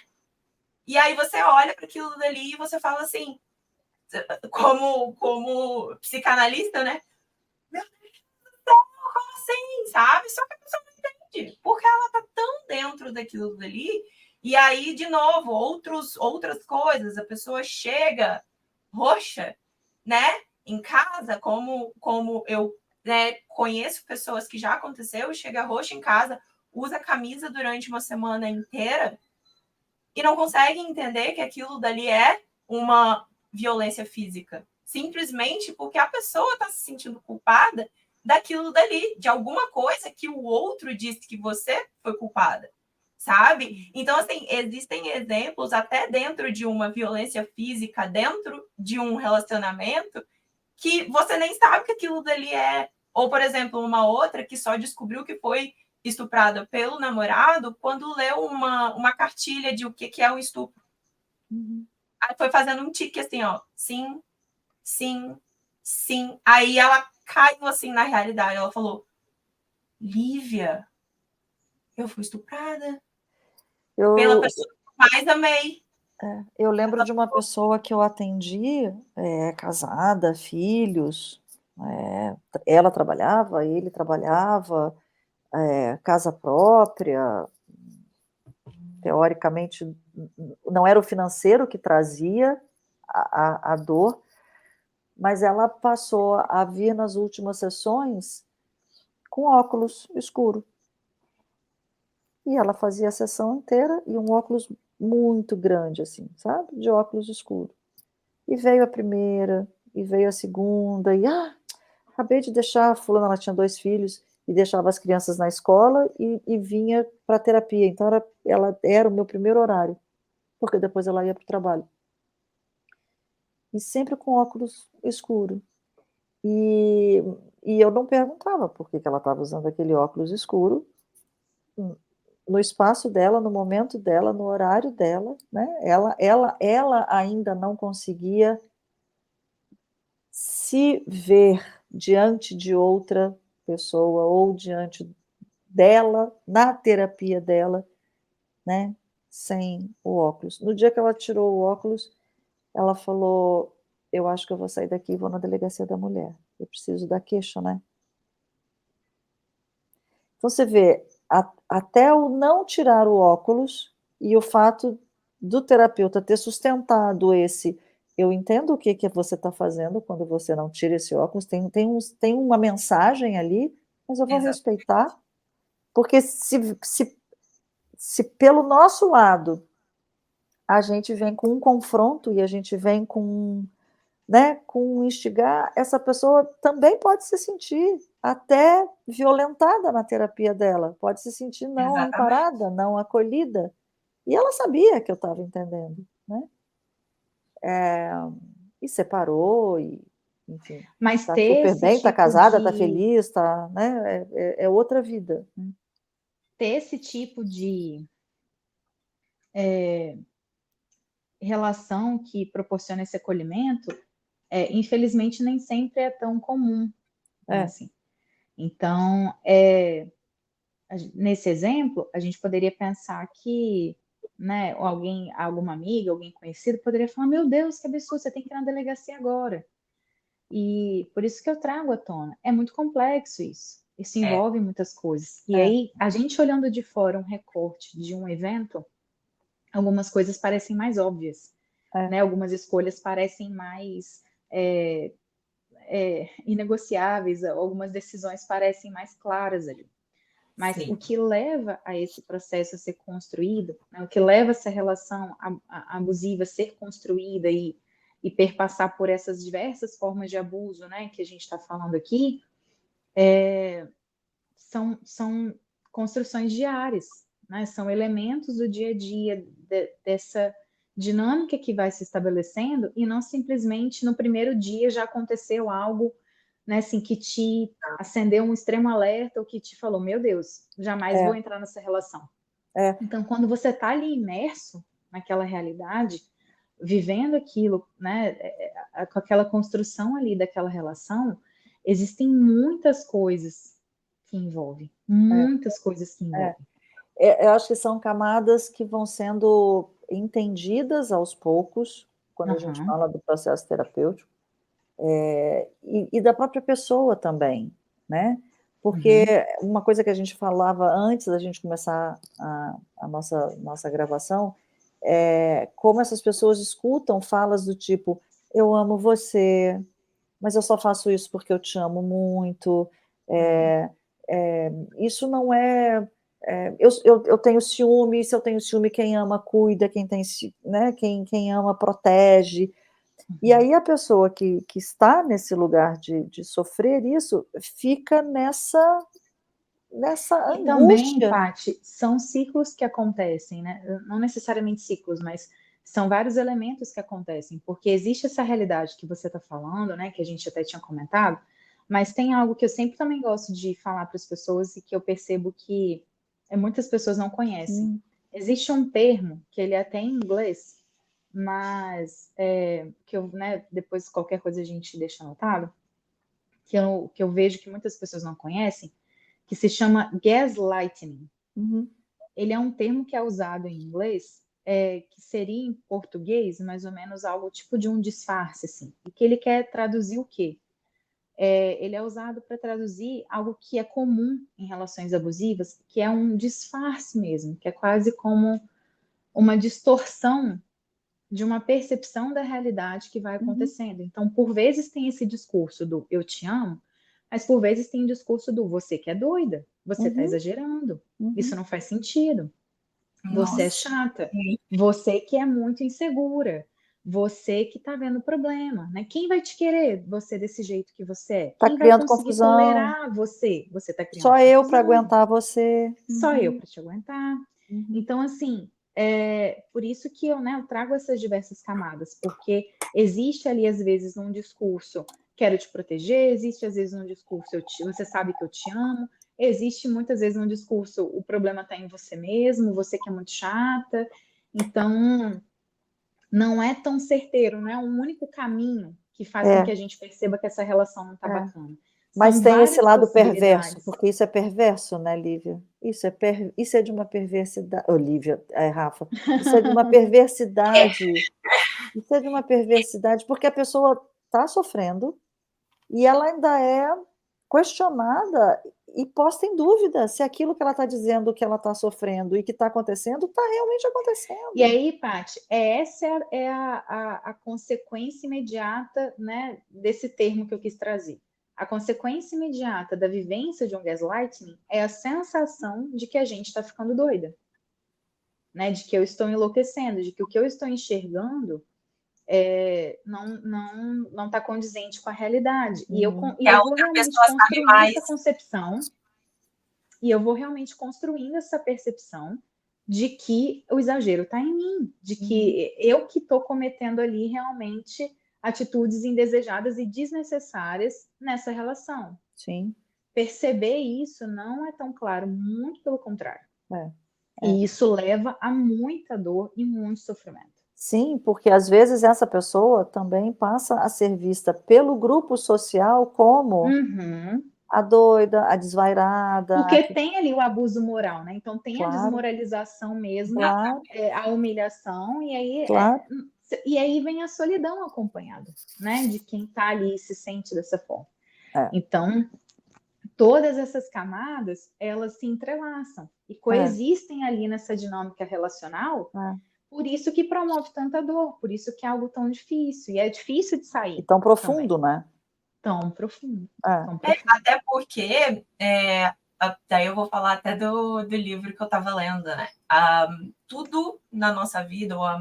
E aí você olha para aquilo dali e você fala assim, como psicanalista, né? Meu Deus, como assim, sabe? Só que a pessoa não entende, porque ela tá tão dentro daquilo dali, e aí, de novo, outras coisas, a pessoa chega roxa, né, em casa, como eu, né, conheço pessoas que já aconteceu, chega roxa em casa, usa camisa durante uma semana inteira e não consegue entender que aquilo dali é uma violência física, simplesmente porque a pessoa está se sentindo culpada daquilo dali, de alguma coisa que o outro disse que você foi culpada, sabe? Então, assim, existem exemplos até dentro de uma violência física, dentro de um relacionamento, que você nem sabe que aquilo dali é. Ou, por exemplo, uma outra que só descobriu que foi estuprada pelo namorado quando leu uma cartilha de o que é o estupro. Aí foi fazendo um tique assim, ó. Sim, sim, sim. Aí ela caiu assim na realidade. Ela falou: Lívia, eu fui estuprada pela Eu, pessoa que eu mais amei. eu lembro de uma pessoa que eu atendi, casada, filhos, ela trabalhava, ele trabalhava, casa própria, teoricamente não era o financeiro que trazia a dor, mas ela passou a vir nas últimas sessões com óculos escuro. E ela fazia a sessão inteira e um óculos muito grande, assim, sabe? De óculos escuro. E veio a primeira, e veio a segunda, e acabei de deixar a fulana, ela tinha 2 filhos, e deixava as crianças na escola e vinha para terapia. Então ela era o meu primeiro horário, porque depois ela ia para o trabalho. E sempre com óculos escuro. E, e eu não perguntava por que ela estava usando aquele óculos escuro no espaço dela, no momento dela, no horário dela, né? Ela ainda não conseguia se ver diante de outra pessoa ou diante dela, na terapia dela, né? Sem o óculos. No dia que ela tirou o óculos, ela falou: eu acho que eu vou sair daqui e vou na delegacia da mulher. Eu preciso da queixa, né? Então você vê, até o não tirar o óculos e o fato do terapeuta ter sustentado esse, eu entendo o que você está fazendo quando você não tira esse óculos, tem uma mensagem ali, mas eu vou Exato. respeitar, porque se pelo nosso lado a gente vem com um confronto e a gente vem com instigar, essa pessoa também pode se sentir até violentada na terapia dela, pode se sentir não Exatamente. amparada, não acolhida. E ela sabia que eu estava entendendo, né? E separou, e, enfim, Mas está ter super esse bem, está tipo casada, está de feliz, tá, né? É outra vida. ter esse tipo de relação que proporciona esse acolhimento, infelizmente nem sempre é tão comum, né, É, assim. Então, nesse exemplo, a gente poderia pensar que, né, alguma amiga, alguém conhecido, poderia falar: Meu Deus, que absurdo, você tem que ir na delegacia agora. E por isso que eu trago à tona. É muito complexo isso. Isso É, envolve muitas coisas. E é, aí, a gente olhando de fora um recorte de um evento, algumas coisas parecem mais óbvias, é, né? Algumas escolhas parecem mais inegociáveis, algumas decisões parecem mais claras ali. Mas o sim. que leva a esse processo a ser construído, né, o que leva essa relação abusiva a ser construída e perpassar por essas diversas formas de abuso, né, que a gente está falando aqui, são construções diárias, né, são elementos do dia a dia dessa dinâmica que vai se estabelecendo e não simplesmente no primeiro dia já aconteceu algo, né, assim, que te acendeu um extremo alerta ou que te falou: Meu Deus, jamais vou é, entrar nessa relação. é, Então, quando você está ali imerso naquela realidade, vivendo aquilo, né, com aquela construção ali daquela relação, existem é, muitas coisas que é. envolvem. Eu acho que são camadas que vão sendo entendidas aos poucos, quando a gente Aham. fala do processo terapêutico, e da própria pessoa também, né, porque Uhum. uma coisa que a gente falava antes da gente começar a nossa gravação, é como essas pessoas escutam falas do tipo: "Eu amo você, mas eu só faço isso porque eu te amo muito", eh isso não é, eu tenho ciúme, se eu tenho ciúme, quem ama cuida, quem tem né, quem ama protege. E Uhum. aí a pessoa que está nesse lugar de sofrer isso, fica nessa E também, angústia. Paty, são ciclos que acontecem, né, não necessariamente ciclos, mas são vários elementos que acontecem, porque existe essa realidade que você está falando, né, que a gente até tinha comentado, mas tem algo que eu sempre também gosto de falar para as pessoas e que eu percebo que muitas pessoas não conhecem. Hum, Existe um termo que ele é até em inglês, mas que eu, né, depois qualquer coisa a gente deixa anotado, que eu vejo que muitas pessoas não conhecem, que se chama gaslighting. uhum, Ele é um termo que é usado em inglês, que seria em português mais ou menos algo tipo de um disfarce, assim. E que ele quer traduzir o quê? Ele é usado para traduzir algo que é comum em relações abusivas, que é um disfarce mesmo, que é quase como uma distorção de uma percepção da realidade que vai uhum, acontecendo. Então, por vezes tem esse discurso do eu te amo, mas por vezes tem o discurso do você que é doida, você está uhum, exagerando, isso uhum. não faz sentido, você é Nossa, chata, sim. você que é muito insegura, você que está vendo problema, né? Quem vai te querer você desse jeito que você é? Tá Quem vai criando conseguir confusão, tolerar você? Você está criando só eu para confusão, aguentar você. só eu Uhum, para te aguentar. uhum, Então, assim, por isso que eu, né, eu trago essas diversas camadas, porque existe ali, às vezes, num discurso, quero te proteger, existe, às vezes, num discurso, você sabe que eu te amo, existe, muitas vezes, num discurso, o problema está em você mesmo, você que é muito chata. Então, não é tão certeiro, não é um único caminho que faz com que é, a gente perceba que essa relação não está é. bacana. Mas São tem esse várias lado perverso, possibilidades. porque isso é perverso, né, Lívia? Isso é de uma perversidade, ô Lívia, Rafa, isso é de uma perversidade, isso é de uma perversidade, porque a pessoa está sofrendo e ela ainda é questionada e posta em dúvida se aquilo que ela está dizendo que ela está sofrendo e que está acontecendo, está realmente E acontecendo. aí, Paty, essa é a consequência imediata, né, desse termo que eu quis trazer. A consequência imediata da vivência de um gaslighting é a sensação de que a gente está ficando doida, né, de que eu estou enlouquecendo, de que o que eu estou enxergando não está condizente com a realidade. E eu, Uhum. e Que a eu vou outra realmente pessoa sabe construindo mais. essa concepção, e eu vou realmente construindo essa percepção de que o exagero está em mim, de Uhum. que eu que estou cometendo ali realmente atitudes indesejadas e desnecessárias nessa relação. Sim, Perceber isso não é tão claro, muito pelo contrário. é, é. E isso leva a muita dor e muito sofrimento. Sim, porque às vezes essa pessoa também passa a ser vista pelo grupo social como Uhum. a doida, a desvairada, a Porque que tem ali o abuso moral, né? Então tem a claro, desmoralização mesmo, claro, a humilhação, claro, e aí vem a solidão acompanhada, né? De quem tá ali e se sente dessa forma. é, Então, todas essas camadas, elas se entrelaçam e é, coexistem ali nessa dinâmica relacional, é. por isso que promove tanta dor, por isso que é algo tão difícil, e é difícil de E sair tão também, profundo, né. tão profundo, É, tão profundo. Até porque, daí eu vou falar até do livro que eu estava lendo, né? Tudo na nossa vida, ou a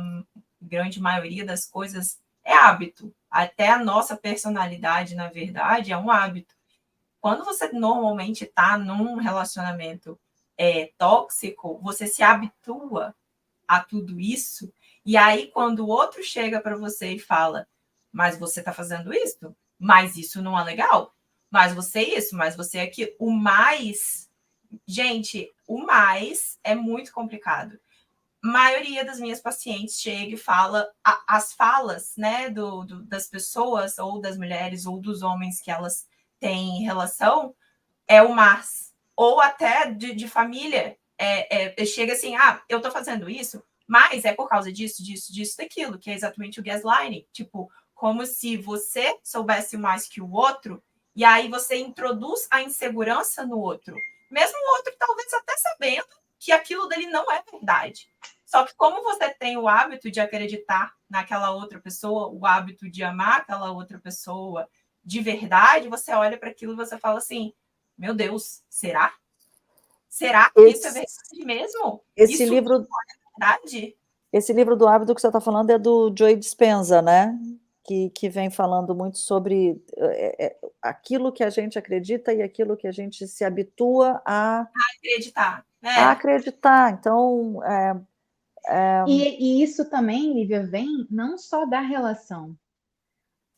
grande maioria das coisas, é hábito. Até a nossa personalidade, na verdade, é um hábito. Quando você normalmente está num relacionamento tóxico, você se habitua a tudo isso, e aí quando o outro chega para você e fala, mas você está fazendo isso? Mas isso não é legal? Mas você isso, mas você aquilo. O mais, gente, o mais é muito complicado. A maioria das minhas pacientes chega e fala as falas, né, das pessoas, ou das mulheres, ou dos homens que elas têm relação, é o mas. Ou até de família. Chega assim, eu tô fazendo isso Mas é por causa disso, daquilo, que é exatamente o gaslighting. Tipo, como se você soubesse mais que o outro, e aí você introduz a insegurança no outro. Mesmo o outro, talvez até sabendo que aquilo dele não é verdade. Só que como você tem o hábito de acreditar naquela outra pessoa, o hábito de amar aquela outra pessoa de verdade, você olha para aquilo e você fala assim, meu Deus, será? Será que isso é verdade mesmo? Esse isso livro, não é verdade? esse livro do hábito que você está falando é do Joe Dispenza, né? Que vem falando muito sobre aquilo que a gente acredita e aquilo que a gente se habitua Acreditar, a né? acreditar. Então, E isso também, Lívia, vem não só da relação.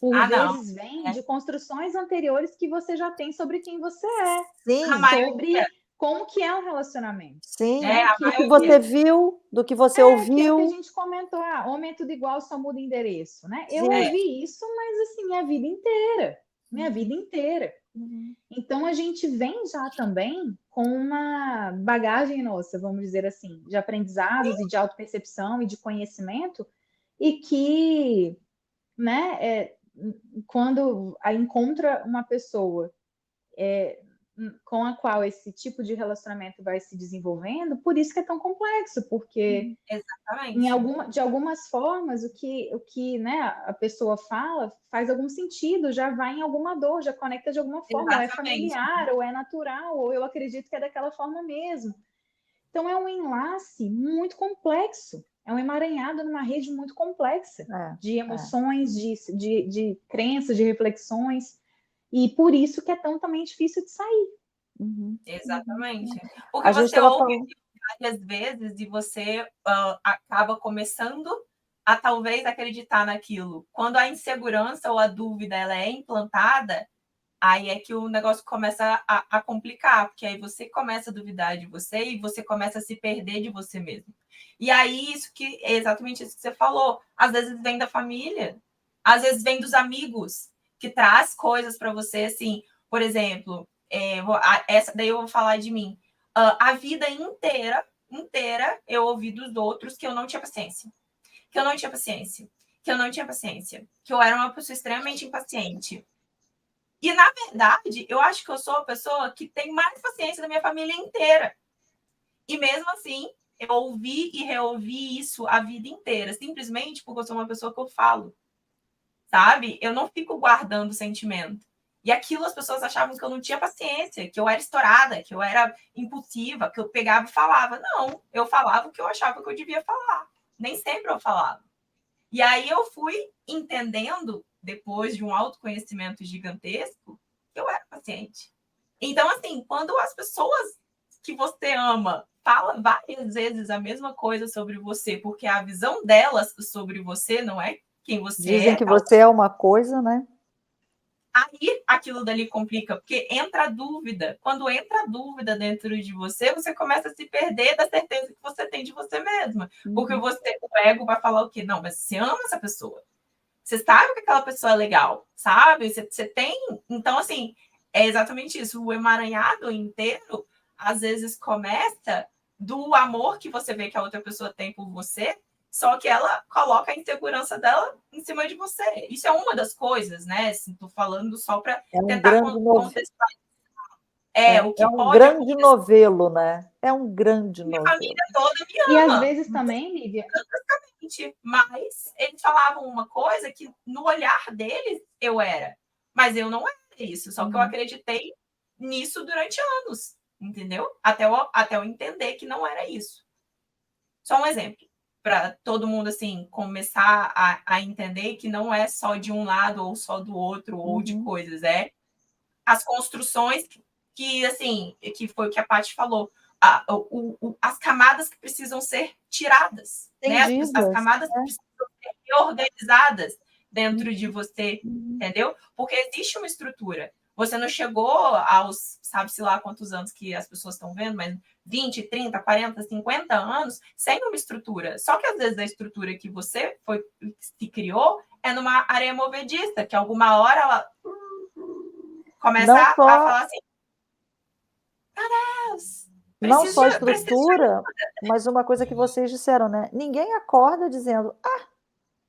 Por Não. vezes vem de construções anteriores que você já tem sobre quem você é, A sim, sobre maioria. como que é o relacionamento. sim, Né? A do que maioria. você viu, do que você Aquilo que a ouviu. gente comentou, homem é tudo igual, só muda endereço, né? Eu Sim. ouvi isso, mas assim, minha vida inteira. Então a gente vem já também com uma bagagem nossa, vamos dizer assim, de aprendizados e de autopercepção e de conhecimento, e que, né, quando encontra uma pessoa com a qual esse tipo de relacionamento vai se desenvolvendo, por isso que é tão complexo, porque Exatamente. de algumas formas o que né, a pessoa fala faz algum sentido, já vai em alguma dor, já conecta de alguma forma, ou é Exatamente. familiar, ou é natural, ou eu acredito que é daquela forma mesmo. Então é um enlace muito complexo, é um emaranhado numa rede muito complexa de emoções, de crenças, de reflexões, e por isso que é tão também difícil de sair. Exatamente. Porque A gente você estava ouve falando. várias vezes e você acaba começando a talvez acreditar naquilo. Quando a insegurança ou a dúvida ela é implantada, aí é que o negócio começa a complicar, porque aí você começa a duvidar de você e você começa a se perder de você mesmo. E aí, isso que é exatamente isso que você falou. Às vezes vem da família, às vezes vem dos amigos, que traz coisas para você, assim, por exemplo, essa daí eu vou falar de mim. A vida inteira, eu ouvi dos outros que eu não tinha paciência. Que eu não tinha paciência. Que eu não tinha paciência. Que eu era uma pessoa extremamente impaciente. E, na verdade, eu acho que eu sou a pessoa que tem mais paciência da minha família inteira. E mesmo assim, eu ouvi e reouvi isso a vida inteira, simplesmente porque eu sou uma pessoa que eu falo, sabe? Eu não fico guardando sentimento. E aquilo as pessoas achavam que eu não tinha paciência, que eu era estourada, que eu era impulsiva, que eu pegava e falava. Não, eu falava o que eu achava que eu devia falar. Nem sempre eu falava. E aí eu fui entendendo, depois de um autoconhecimento gigantesco, que eu era paciente. Então, assim, quando as pessoas que você ama falam várias vezes a mesma coisa sobre você, porque a visão delas sobre você não é quem você Dizem é, que você é uma coisa, né? aí aquilo dali complica, porque entra a dúvida. Quando entra a dúvida dentro de você, você começa a se perder da certeza que você tem de você mesma. Porque o ego vai falar o quê? Não, mas você ama essa pessoa. Você sabe que aquela pessoa é legal, sabe? Você tem. Então, assim, é exatamente isso. O emaranhado inteiro, às vezes, começa do amor que você vê que a outra pessoa tem por você, só que ela coloca a insegurança dela em cima de você. Isso é uma das coisas, né? Estou falando só para tentar contextualizar. O que É um pode grande acontecer. novelo, né? É um grande Minha novelo. família toda me E às ama. vezes também, Lívia, Mas eles falavam uma coisa que no olhar deles eu era, mas eu não era isso, só que eu acreditei nisso durante anos, entendeu? Até eu entender que não era isso. Só um exemplo, para todo mundo assim começar a entender que não é só de um lado ou só do outro, ou de coisas, as construções que assim, que foi o que a Paty falou, as camadas que precisam ser tiradas, né? As camadas que precisam ser reorganizadas dentro de você, entendeu? Porque existe uma estrutura. Você não chegou aos, sabe-se lá quantos anos que as pessoas estão vendo, mas 20, 30, 40, 50 anos sem uma estrutura. Só que às vezes a estrutura que você se criou é numa areia movediça, que alguma hora ela começa Não a só, falar assim, meu Deus, Não Preciso só de ajuda. estrutura, mas uma coisa que vocês disseram, né? Ninguém acorda dizendo,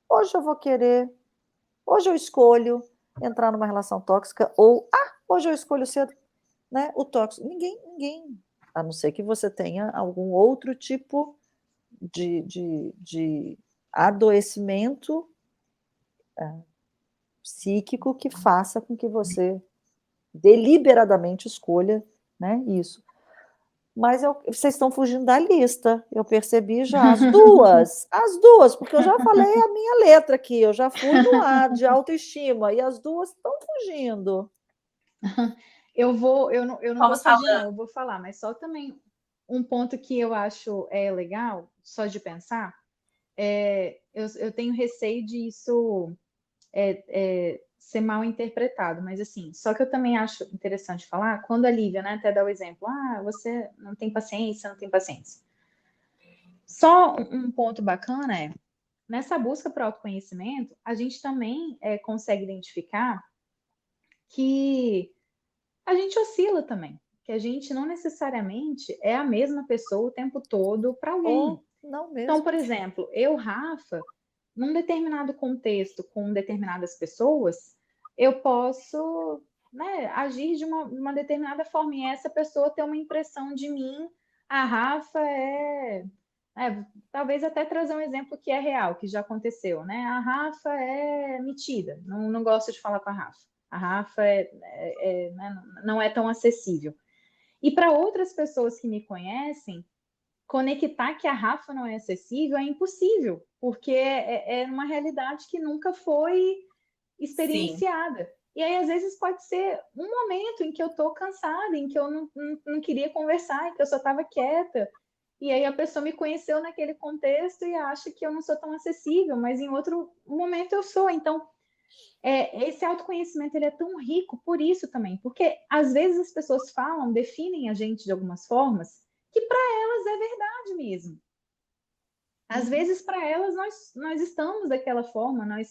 hoje eu vou querer, hoje eu escolho entrar numa relação tóxica, ou, hoje eu escolho ser, né, o tóxico. Ninguém. A não ser que você tenha algum outro tipo de adoecimento psíquico que faça com que você deliberadamente escolha, né, isso. Mas vocês estão fugindo da lista, eu percebi já, as duas, porque eu já falei a minha letra aqui, eu já fui no A de autoestima, e as duas estão fugindo. Eu não vou Vamos fugir, falando. não, eu vou falar, mas só também um ponto que eu acho legal, só de pensar, eu tenho receio disso ser mal interpretado, mas assim, só que eu também acho interessante falar, quando a Lívia, né, até dá o exemplo, você não tem paciência, não tem paciência. Só um ponto bacana nessa busca para o autoconhecimento, a gente também consegue identificar que a gente oscila também, que a gente não necessariamente é a mesma pessoa o tempo todo para alguém. Não mesmo. Então, por exemplo, eu, Rafa, num determinado contexto com determinadas pessoas, eu posso, né, agir de uma determinada forma e essa pessoa ter uma impressão de mim, a Rafa talvez até trazer um exemplo que é real, que já aconteceu, né? A Rafa é metida, não gosto de falar com a Rafa. A Rafa né, não é tão acessível. E para outras pessoas que me conhecem, conectar que a Rafa não é acessível é impossível, porque é uma realidade que nunca foi experienciada. Sim. E aí, às vezes, pode ser um momento em que eu estou cansada, em que eu não queria conversar, em que eu só estava quieta. E aí a pessoa me conheceu naquele contexto e acha que eu não sou tão acessível, mas em outro momento eu sou. Então, esse autoconhecimento ele é tão rico por isso também, porque às vezes as pessoas falam, definem a gente de algumas formas que para elas é verdade mesmo. Às vezes para elas nós estamos daquela forma, né,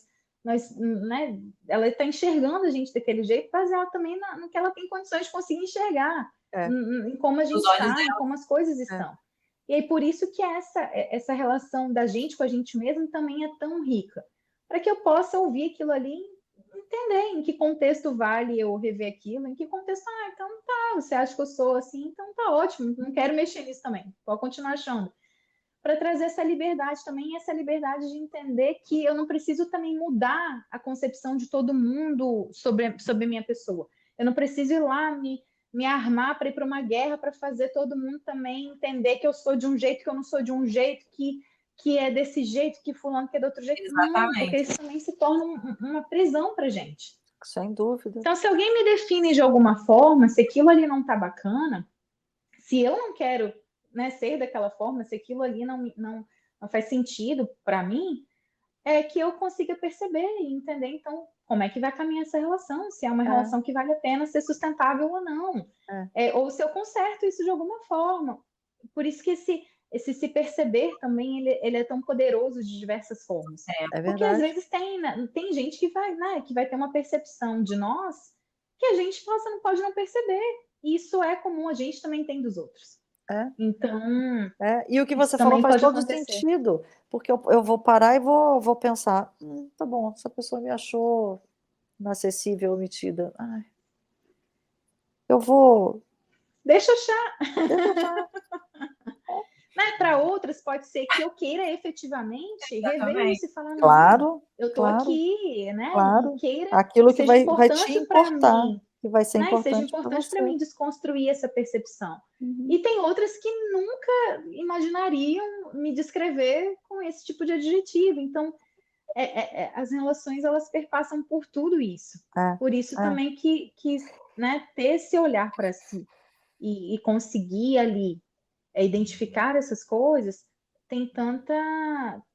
ela está enxergando a gente daquele jeito, baseado também no que ela tem condições de conseguir enxergar, em como a gente está, em como as coisas estão. E aí por isso que essa relação da gente com a gente mesmo também é tão rica, para que eu possa ouvir aquilo ali, entender em que contexto vale eu rever aquilo, em que contexto, então tá, você acha que eu sou assim, então tá ótimo, não quero mexer nisso também, pode continuar achando. Para trazer essa liberdade também, essa liberdade de entender que eu não preciso também mudar a concepção de todo mundo sobre a minha pessoa. Eu não preciso ir lá me armar para ir para uma guerra para fazer todo mundo também entender que eu sou de um jeito, que eu não sou de um jeito, que é desse jeito, que fulano que é de outro jeito. Exatamente. Não, porque isso também se torna uma prisão para gente. Sem dúvida. Então, se alguém me define de alguma forma, se aquilo ali não está bacana, se eu não quero, né, ser daquela forma, se aquilo ali não faz sentido para mim, é que eu consiga perceber e entender, então, como é que vai caminhar essa relação, se é uma relação que vale a pena ser sustentável ou não. Ou se eu conserto isso de alguma forma. Por isso que esse se perceber também, ele é tão poderoso de diversas formas. Porque às vezes tem gente que vai ter uma percepção de nós que a gente não pode não perceber. Isso é comum, a gente também tem dos outros. Então. E o que você falou faz todo sentido, porque eu vou parar e vou pensar, tá bom, essa pessoa me achou inacessível, omitida. Eu vou. Deixa achar. Para outras, pode ser que eu queira efetivamente rever isso e falar, não, claro, eu tô aqui, né? Claro. E queira aquilo que vai te importante importar, mim, que vai ser né? E seja importante importante para mim desconstruir essa percepção. Uhum. E tem outras que nunca imaginariam me descrever com esse tipo de adjetivo. Então, as relações, elas perpassam por tudo isso. Por isso também que né, ter esse olhar para si e conseguir ali identificar essas coisas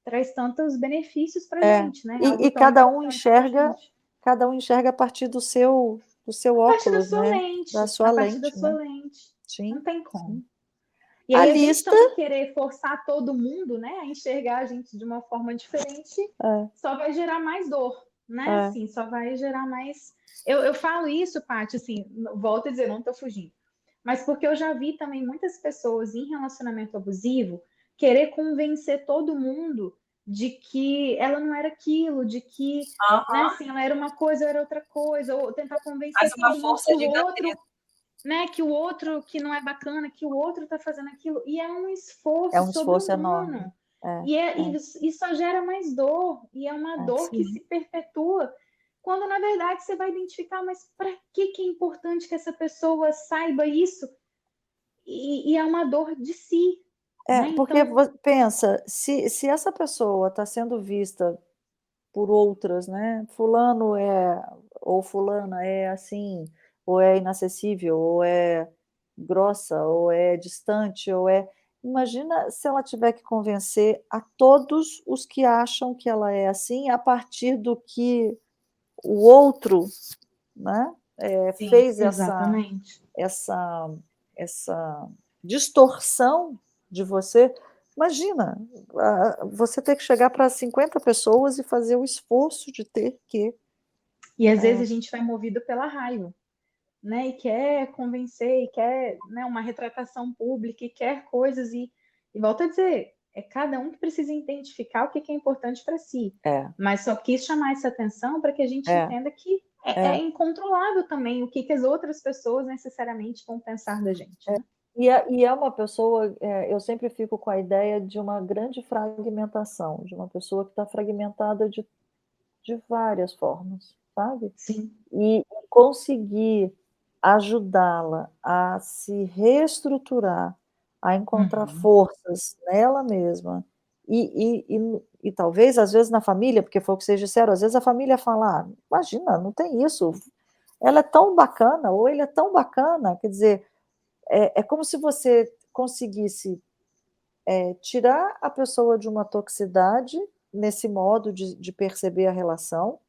traz tantos benefícios para a gente, né? E cada um enxerga a partir do seu óculos, né? Lente, da sua lente, da sua lente. Sim, não tem como. Sim. E aí a gente também querer forçar todo mundo, né, a enxergar a gente de uma forma diferente, só vai gerar mais dor, né? Assim, só vai gerar mais. Eu falo isso, Paty, assim, volto a dizer, não estou fugindo. mas porque eu já vi também muitas pessoas em relacionamento abusivo querer convencer todo mundo de que ela não era aquilo, de que, né, assim, ela era uma coisa, era outra coisa, ou tentar Faz convencer uma todo mundo força que o outro, gigantesca. né, que o outro que não é bacana, que o outro está fazendo aquilo, e é um É esforço um esforço enorme. sobre-humano. E só gera mais dor, e é uma dor que sim. se perpetua, quando na verdade você vai identificar, mas para que é importante que essa pessoa saiba isso? E é uma dor de si, né? Porque Então, pensa, se essa pessoa está sendo vista por outras, né? Fulano ou fulana é assim, ou é inacessível, ou é grossa, ou é distante, ou é. Imagina se ela tiver que convencer a todos os que acham que ela é assim, a partir do que o outro, né, Sim, fez exatamente. essa, essa distorção de você. Imagina, você ter que chegar para 50 pessoas e fazer o esforço de ter que. E às vezes a gente vai movido pela raiva, né? E quer convencer, e quer, né, uma retratação pública, e quer coisas, e volto a dizer, é cada um que precisa identificar o que é importante para si. É, Mas só quis chamar essa atenção para que a gente é, entenda que é é, incontrolável também o que as outras pessoas necessariamente vão pensar da gente, é. né? E é uma pessoa, eu sempre fico com a ideia de uma grande fragmentação, de uma pessoa que está fragmentada de várias formas, sabe? Sim. E conseguir ajudá-la a se reestruturar, a encontrar Uhum. forças nela mesma e talvez, às vezes, na família, porque foi o que vocês disseram, às vezes a família fala: "Ah, imagina, não tem isso, ela é tão bacana", ou "ele é tão bacana", quer dizer, é como se você conseguisse, tirar a pessoa de uma toxicidade, nesse modo de perceber a relação,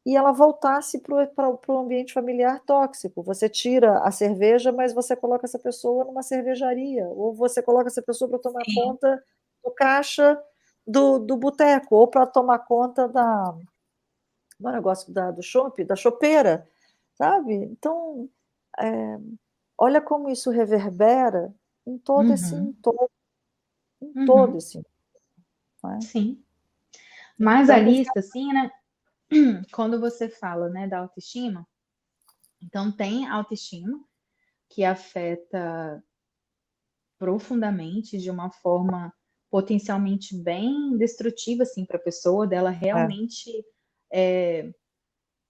e ela voltasse para o ambiente familiar tóxico. Você tira a cerveja, mas você coloca essa pessoa numa cervejaria, ou você coloca essa pessoa para tomar sim. conta do caixa do boteco, ou para tomar conta do negócio do chopp, da chopeira, sabe. Então, eh, olha como isso reverbera em todo esse Uhum. entorno, em todo Uhum. esse, né. Sim. Mas a Então com lista, assim, né? Quando você fala, né, da autoestima, então tem autoestima que afeta profundamente de uma forma potencialmente bem destrutiva, assim, para a pessoa, dela é, realmente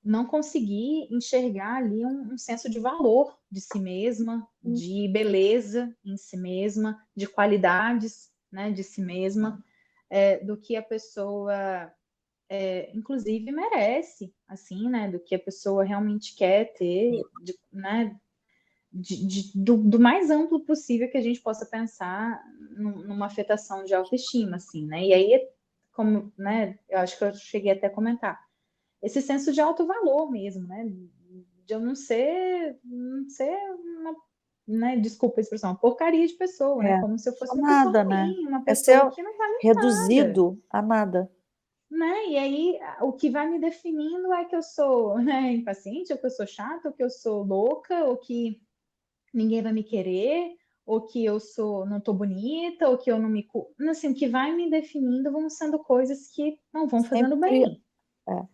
não conseguir enxergar ali um senso de valor de si mesma, de beleza em si mesma, de qualidades, né, de si mesma, do que a pessoa inclusive merece, assim, né, do que a pessoa realmente quer ter, né, do mais amplo possível que a gente possa pensar numa afetação de autoestima, assim, né, e aí, como, né, eu acho que eu cheguei até a comentar, esse senso de alto valor mesmo, né, de eu não ser uma, né, desculpa a expressão, uma porcaria de pessoa, né, é, como se eu fosse só uma pessoa nada, né. ruim, uma É pessoa ser que não vale nada. reduzido a nada. Né? E aí o que vai me definindo é que eu sou, né, impaciente, ou que eu sou chata, ou que eu sou louca, ou que ninguém vai me querer, ou que eu sou, não tô bonita, ou que eu não me. Assim, o que vai me definindo vão sendo coisas que não vão fazendo Sempre bem. é.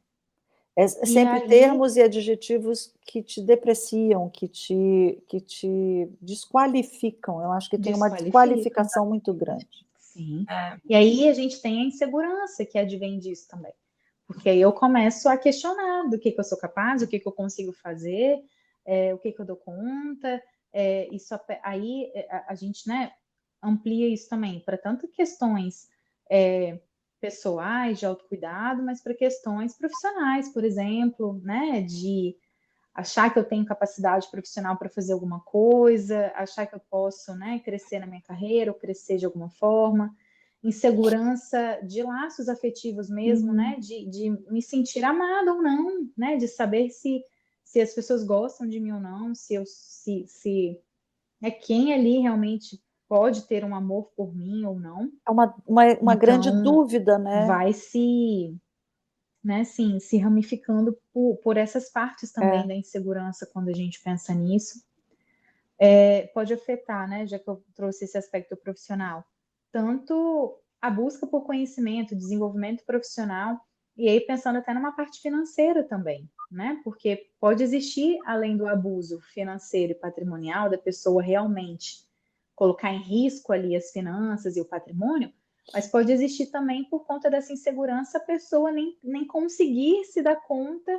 E Sempre aí, termos e adjetivos que te depreciam, que te desqualificam. Eu acho que tem uma desqualifica. desqualificação muito grande. Sim. É, E aí a gente tem a insegurança que advém disso também. Porque aí eu começo a questionar do que eu sou capaz, o que eu consigo fazer, o que eu dou conta. Isso aí a gente, né, amplia isso também para tanto questões pessoais de autocuidado, mas para questões profissionais, por exemplo, né, de achar que eu tenho capacidade profissional para fazer alguma coisa, achar que eu posso, né, crescer na minha carreira ou crescer de alguma forma, insegurança de laços afetivos mesmo, Uhum. né, de me sentir amada ou não, né, de saber se as pessoas gostam de mim ou não, se é quem ali realmente pode ter um amor por mim ou não. É uma grande Então, dúvida, né. vai se, né, assim, se ramificando por essas partes também É, da insegurança quando a gente pensa nisso. pode afetar, né, já que eu trouxe esse aspecto profissional, tanto a busca por conhecimento, desenvolvimento profissional, e aí pensando até numa parte financeira também, né? Porque pode existir, além do abuso financeiro e patrimonial, da pessoa realmente colocar em risco ali as finanças e o patrimônio, mas pode existir também por conta dessa insegurança a pessoa nem conseguir se dar conta,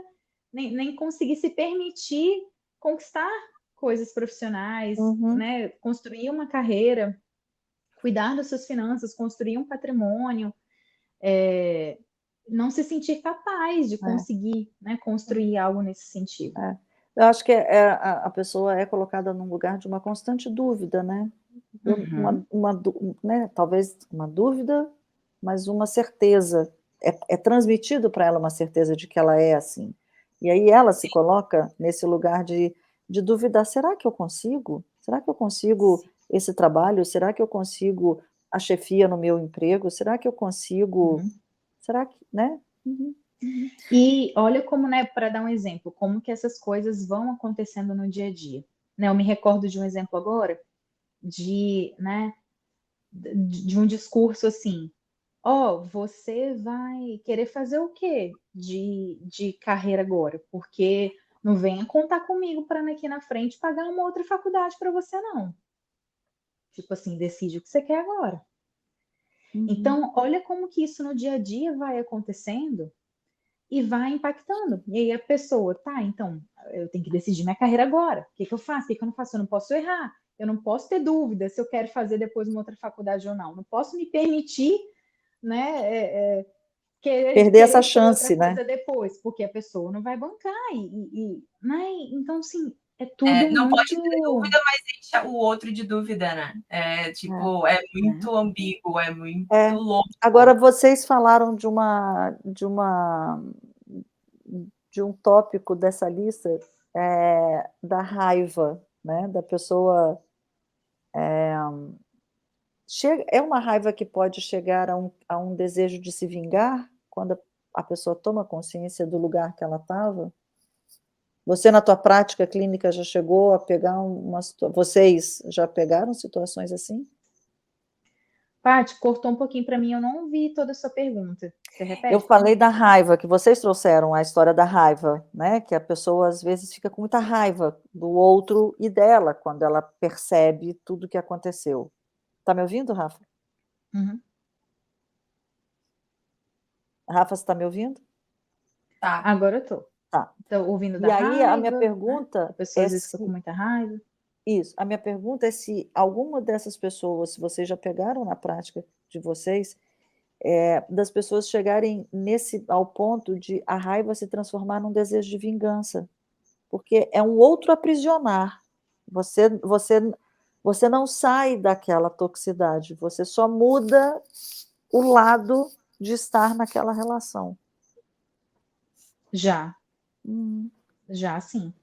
nem conseguir se permitir conquistar coisas profissionais, Uhum. né? Construir uma carreira, cuidar das suas finanças, construir um patrimônio, não se sentir capaz de É. conseguir, né, construir algo nesse sentido. Eu acho que a pessoa é colocada num lugar de uma constante dúvida, né? Uhum. Né? Talvez uma dúvida, mas uma certeza. É transmitido para ela uma certeza de que ela é assim. E aí ela se coloca nesse lugar de duvidar: será que eu consigo? Será que eu consigo esse trabalho? Será que eu consigo a chefia no meu emprego? Será que eu consigo? Uhum. Será que, né? Uhum, uhum. E olha como, né, para dar um exemplo, como que essas coisas vão acontecendo no dia a dia. Né, eu me recordo de um exemplo agora né, de um discurso assim: ó, você vai querer fazer o quê de carreira agora? Porque não venha contar comigo para aqui na frente pagar uma outra faculdade para você, não. Tipo assim, decide o que você quer agora. Uhum. Então, olha como que isso no dia a dia vai acontecendo e vai impactando. E aí a pessoa, tá, então, eu tenho que decidir minha carreira agora. O que que eu faço? O que que eu não faço? Eu não posso errar. Eu não posso ter dúvida se eu quero fazer depois uma outra faculdade ou não. Não posso me permitir, né, Perder querer essa escolher outra chance, né? coisa depois, porque a pessoa não vai bancar. Né? Então, assim, é tudo Não muito. pode ter dúvida, mas deixa o outro de dúvida, né? É muito ambíguo, é muito É. louco. Agora vocês falaram de um tópico dessa lista, da raiva, né, da pessoa, é uma raiva que pode chegar a um desejo de se vingar, quando a pessoa toma consciência do lugar que ela estava? Você, na tua prática clínica, já chegou a pegar vocês já pegaram situações assim? Paty, cortou um pouquinho para mim, eu não ouvi toda a sua pergunta. Você Eu repete, por falei favor? da raiva, que vocês trouxeram a história da raiva, né, que a pessoa às vezes fica com muita raiva do outro e dela, quando ela percebe tudo o que aconteceu. Tá me ouvindo, Rafa? Uhum. Rafa, você tá me ouvindo? Tá. Agora eu tô. Tá. Tô ouvindo da E aí a minha raiva, né? A pergunta pessoa é às vezes fica com se muita raiva. isso, a minha pergunta é se alguma dessas pessoas, se vocês já pegaram na prática de vocês, das pessoas chegarem ao ponto de a raiva se transformar num desejo de vingança. Porque é um outro aprisionar. Você você você não sai daquela toxicidade, você só muda o lado de estar naquela relação. Já, Uhum, já sim.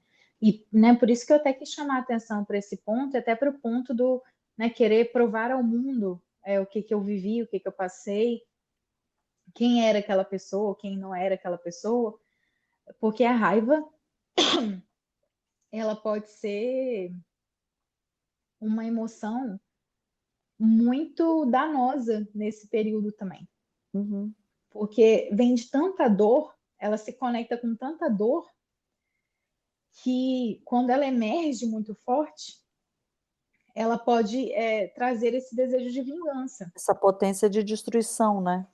E, né, por isso que eu até quis chamar a atenção para esse ponto, e até para o ponto do, né, querer provar ao mundo o que que eu vivi, o que que eu passei, quem era aquela pessoa, quem não era aquela pessoa, porque a raiva, ela pode ser uma emoção muito danosa nesse período também, uhum. porque vem de tanta dor, ela se conecta com tanta dor que quando ela emerge muito forte, ela pode trazer esse desejo de vingança. Essa potência de destruição, né.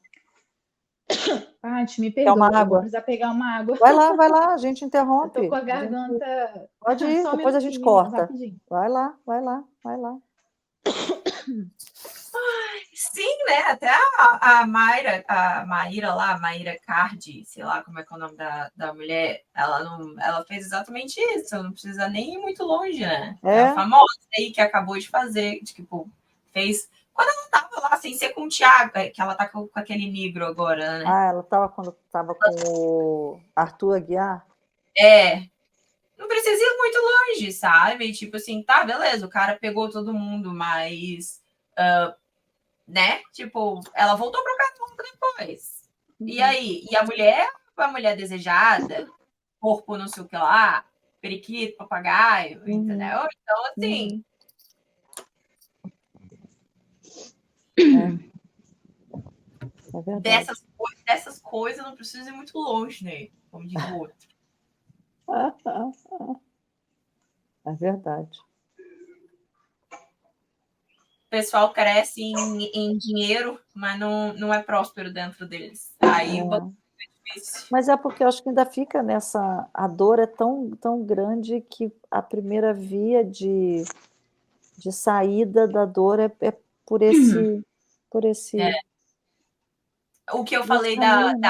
Paty, me Quer uma perdoa, eu vou água? precisar pegar uma água. Vai lá, a gente Eu tô com interrompe. a A gente garganta. pode ir, Só um depois a gente minutinho, corta. rapidinho. Vai lá, vai lá, vai lá. Sim, né? Até a Maíra lá, a Maíra Cardi, sei lá como é que é o nome da mulher, ela fez exatamente isso, não precisa nem ir muito longe, né? É a É, famosa aí que acabou de fazer, tipo, fez. Quando ela tava lá, sem ser com o Thiago, que ela tá com aquele negro agora, né? ela estava quando estava com o Arthur Aguiar. É, não precisa ir muito longe, sabe? Tipo assim, tá, beleza, o cara pegou todo mundo, mas né? Tipo, ela voltou para casa depois. E Uhum. aí? E a mulher desejada, corpo não sei o que lá, periquito, papagaio, entendeu? Então, assim, É verdade. dessas coisas não precisa ir muito longe, né? Como diz o outro. É verdade. O pessoal cresce em dinheiro, mas não é próspero dentro deles. Aí o bagulho é difícil. Mas é porque eu acho que ainda fica nessa. A dor é tão grande que a primeira via de saída da dor é por esse. Por É. esse O que eu por esse falei caminho, né?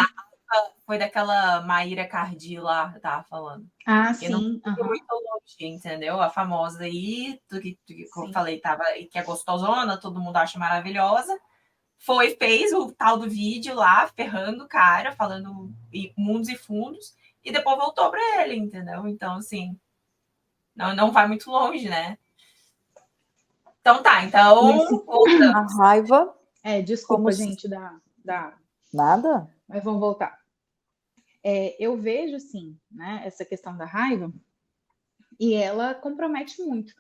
foi daquela Maíra Cardi lá, eu tava falando. Ah, Que não sim. fica muito longe, entendeu? A famosa aí, que eu Sim. falei, que é gostosona, todo mundo acha maravilhosa. Fez o tal do vídeo lá, ferrando o cara, falando mundos e fundos, e depois voltou pra ele, entendeu? Então, assim, não vai muito longe, né? Então tá, A raiva. Desculpa, gente, da. Nada? Mas vamos voltar. Eu vejo, sim, né, essa questão da raiva, e ela compromete muito,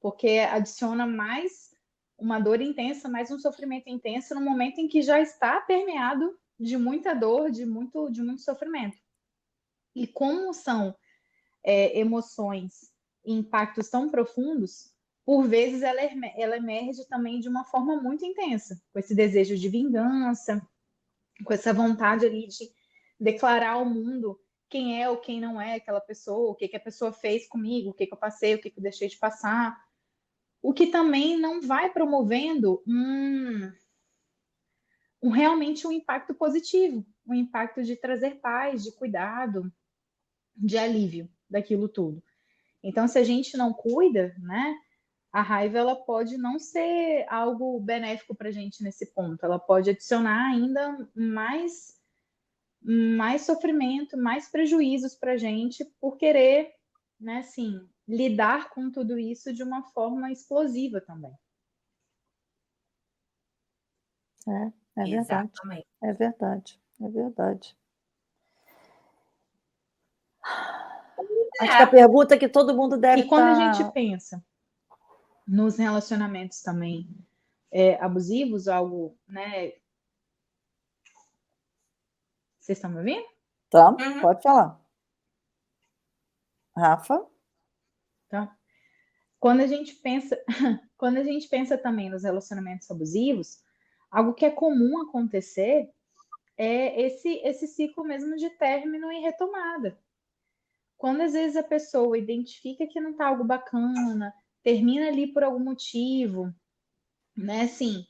porque adiciona mais uma dor intensa, mais um sofrimento intenso no momento em que já está permeado de muita dor, de muito sofrimento. E como são emoções e impactos tão profundos, por vezes ela emerge também de uma forma muito intensa, com esse desejo de vingança, com essa vontade ali de declarar ao mundo quem é ou quem não é aquela pessoa, o que a pessoa fez comigo, o que eu passei, o que eu deixei de passar. O que também não vai promovendo realmente um impacto positivo, um impacto de trazer paz, de cuidado, de alívio daquilo tudo. Então, se a gente não cuida, né, a raiva ela pode não ser algo benéfico para a gente nesse ponto. Ela pode adicionar ainda mais sofrimento, mais prejuízos para a gente por querer, né, assim, lidar com tudo isso de uma forma explosiva também. É verdade. Exatamente. É verdade. É verdade. Acho que a pergunta que todo mundo deve E quando a gente estar. pensa nos relacionamentos também abusivos, algo, né? Vocês estão me ouvindo? Tá, Uhum. pode falar. Rafa? Tá. Quando a gente pensa também nos relacionamentos abusivos, algo que é comum acontecer é esse ciclo mesmo de término e retomada. Quando às vezes a pessoa identifica que não está algo bacana, termina ali por algum motivo, né? Assim,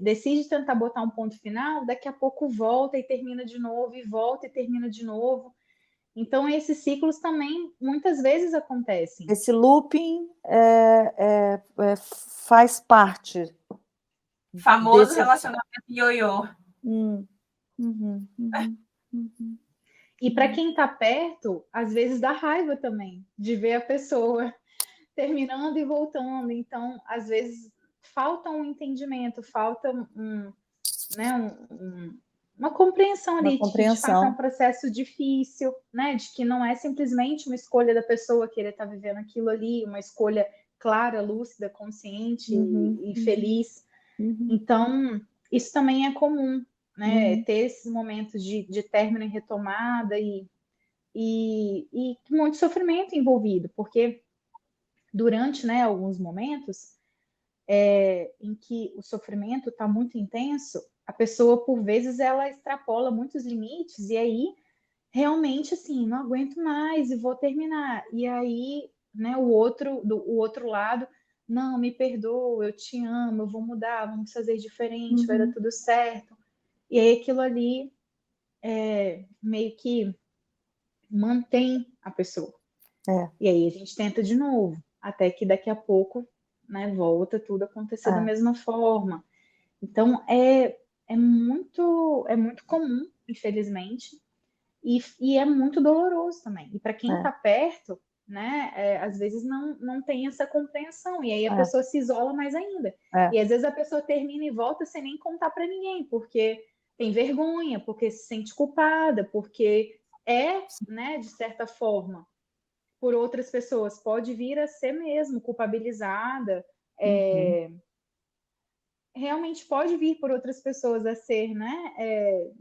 decide tentar botar um ponto final, daqui a pouco volta e termina de novo, e volta e termina de novo. Então, esses ciclos também muitas vezes acontecem. Esse looping faz parte Famoso desse. relacionamento ioiô. E para quem está perto, às vezes dá raiva também de ver a pessoa terminando e voltando. Então, às vezes falta um entendimento, falta uma compreensão Uma ali de que de fato é um compreensão. processo difícil, né? De que não é simplesmente uma escolha da pessoa querer estar vivendo aquilo ali, uma escolha clara, lúcida, consciente e feliz. Então, isso também é comum, né? Ter esses momentos de término e retomada e muito sofrimento envolvido, porque durante, né, alguns momentos em que o sofrimento está muito intenso, a pessoa, por vezes, ela extrapola muitos limites e aí, realmente, assim, não aguento mais e vou terminar. E aí, né, o outro lado, não, me perdoa, eu te amo, eu vou mudar, vamos fazer diferente, vai dar tudo certo. E aí aquilo ali meio que mantém a pessoa. E aí a gente tenta de novo, até que daqui a pouco, né, volta tudo a acontecer da mesma forma. Então é muito comum, infelizmente, e é muito doloroso também. E para quem está perto, né, às vezes não tem essa compreensão, e aí a pessoa se isola mais ainda. E às vezes a pessoa termina e volta sem nem contar para ninguém, porque tem vergonha, porque se sente culpada, porque né, de certa forma, por outras pessoas, pode vir a ser mesmo culpabilizada, realmente pode vir por outras pessoas a ser, né,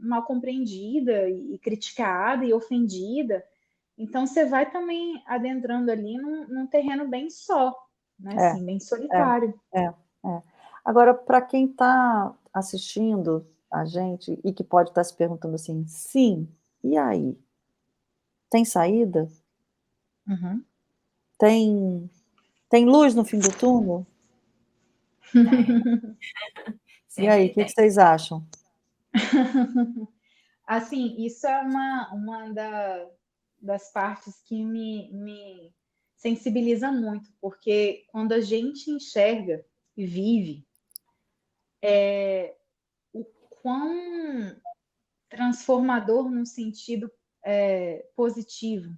mal compreendida e criticada e ofendida. Então você vai também adentrando ali num terreno bem só, né, assim, bem solitário. É. Agora, para quem está assistindo a gente e que pode estar se perguntando assim: "Sim, e aí? Tem saída? Uhum. Tem luz no fim do túnel? E aí, o Sempre que tem. vocês acham?" Assim, isso é uma das partes que me sensibiliza muito, porque quando a gente enxerga e vive, o quão transformador no sentido positivo,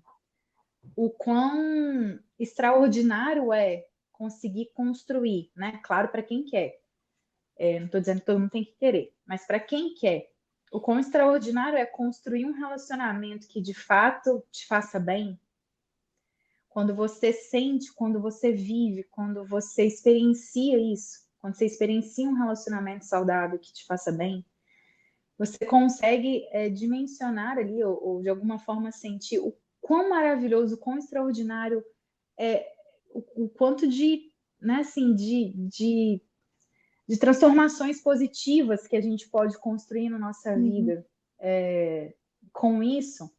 o quão extraordinário é conseguir construir, né? Claro, para quem quer. Não estou dizendo que todo mundo tem que querer, mas para quem quer, o quão extraordinário é construir um relacionamento que de fato te faça bem. Quando você sente, quando você vive, quando você experiencia isso, quando você experiencia um relacionamento saudável que te faça bem, você consegue dimensionar ali, ou de alguma forma sentir o quão maravilhoso, o quão extraordinário é, o quanto de, né, assim, de transformações positivas que a gente pode construir na nossa vida com isso,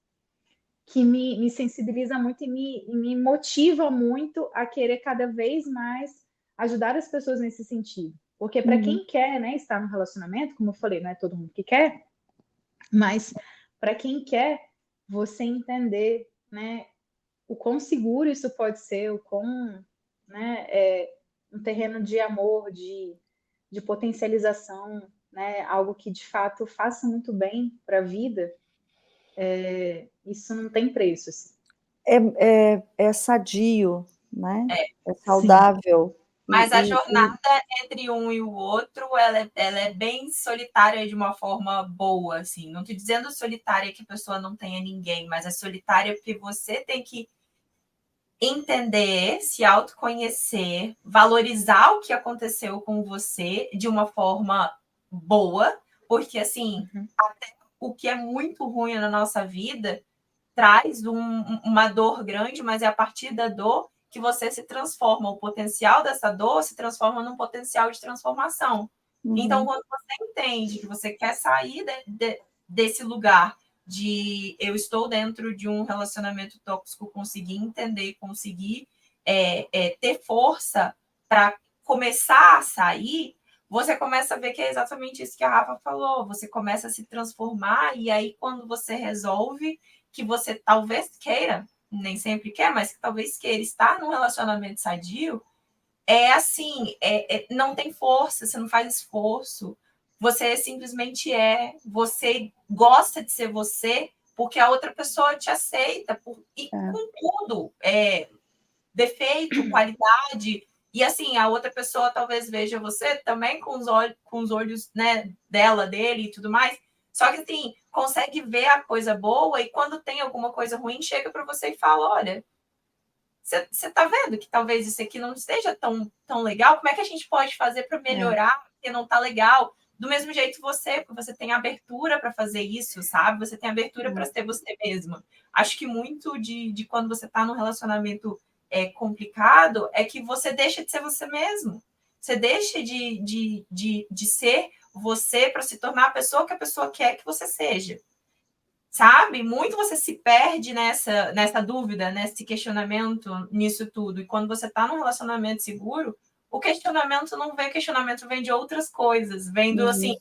que me sensibiliza muito e me motiva muito a querer cada vez mais ajudar as pessoas nesse sentido. Porque para Uhum. quem quer, né, estar no relacionamento, como eu falei, não é todo mundo que quer, mas para quem quer, você entender, né, o quão seguro isso pode ser, o quão, né, um terreno de amor, de potencialização, né, algo que de fato faça muito bem para a vida, isso não tem preço. Assim. É sadio, né, é Sim. saudável Mas a e jornada entre um e o outro, ela é bem solitária de uma forma boa, assim. Não estou dizendo solitária que a pessoa não tenha ninguém, mas é solitária porque você tem que entender, se autoconhecer, valorizar o que aconteceu com você de uma forma boa, porque, assim, até o que é muito ruim na nossa vida traz uma dor grande, mas é a partir da dor que você se transforma. O potencial dessa dor se transforma num potencial de transformação. Então, quando você entende que você quer sair desse lugar de eu estou dentro de um relacionamento tóxico, conseguir entender, conseguir ter força para começar a sair, você começa a ver que é exatamente isso que a Rafa falou. Você começa a se transformar e aí quando você resolve que você talvez queira, nem sempre quer, mas que talvez queira estar num relacionamento sadio, é assim, não tem força, você não faz esforço, você simplesmente você gosta de ser você, porque a outra pessoa te aceita, e com tudo, defeito, qualidade, e assim, a outra pessoa talvez veja você também com os olhos né, dela, dele e tudo mais, só que assim, consegue ver a coisa boa e quando tem alguma coisa ruim, chega para você e fala, olha, você tá vendo que talvez isso aqui não esteja tão legal? Como é que a gente pode fazer para melhorar? Porque não tá legal. Do mesmo jeito porque você tem abertura para fazer isso, sabe? Você tem abertura para ser você mesma. Acho que muito de quando você está num relacionamento complicado é que você deixa de ser você mesmo. Você deixa de ser você para se tornar a pessoa que a pessoa quer que você seja. Sabe? Muito você se perde nessa dúvida, nesse questionamento, nisso tudo. E quando você está num relacionamento seguro, o questionamento vem de outras coisas, vendo assim,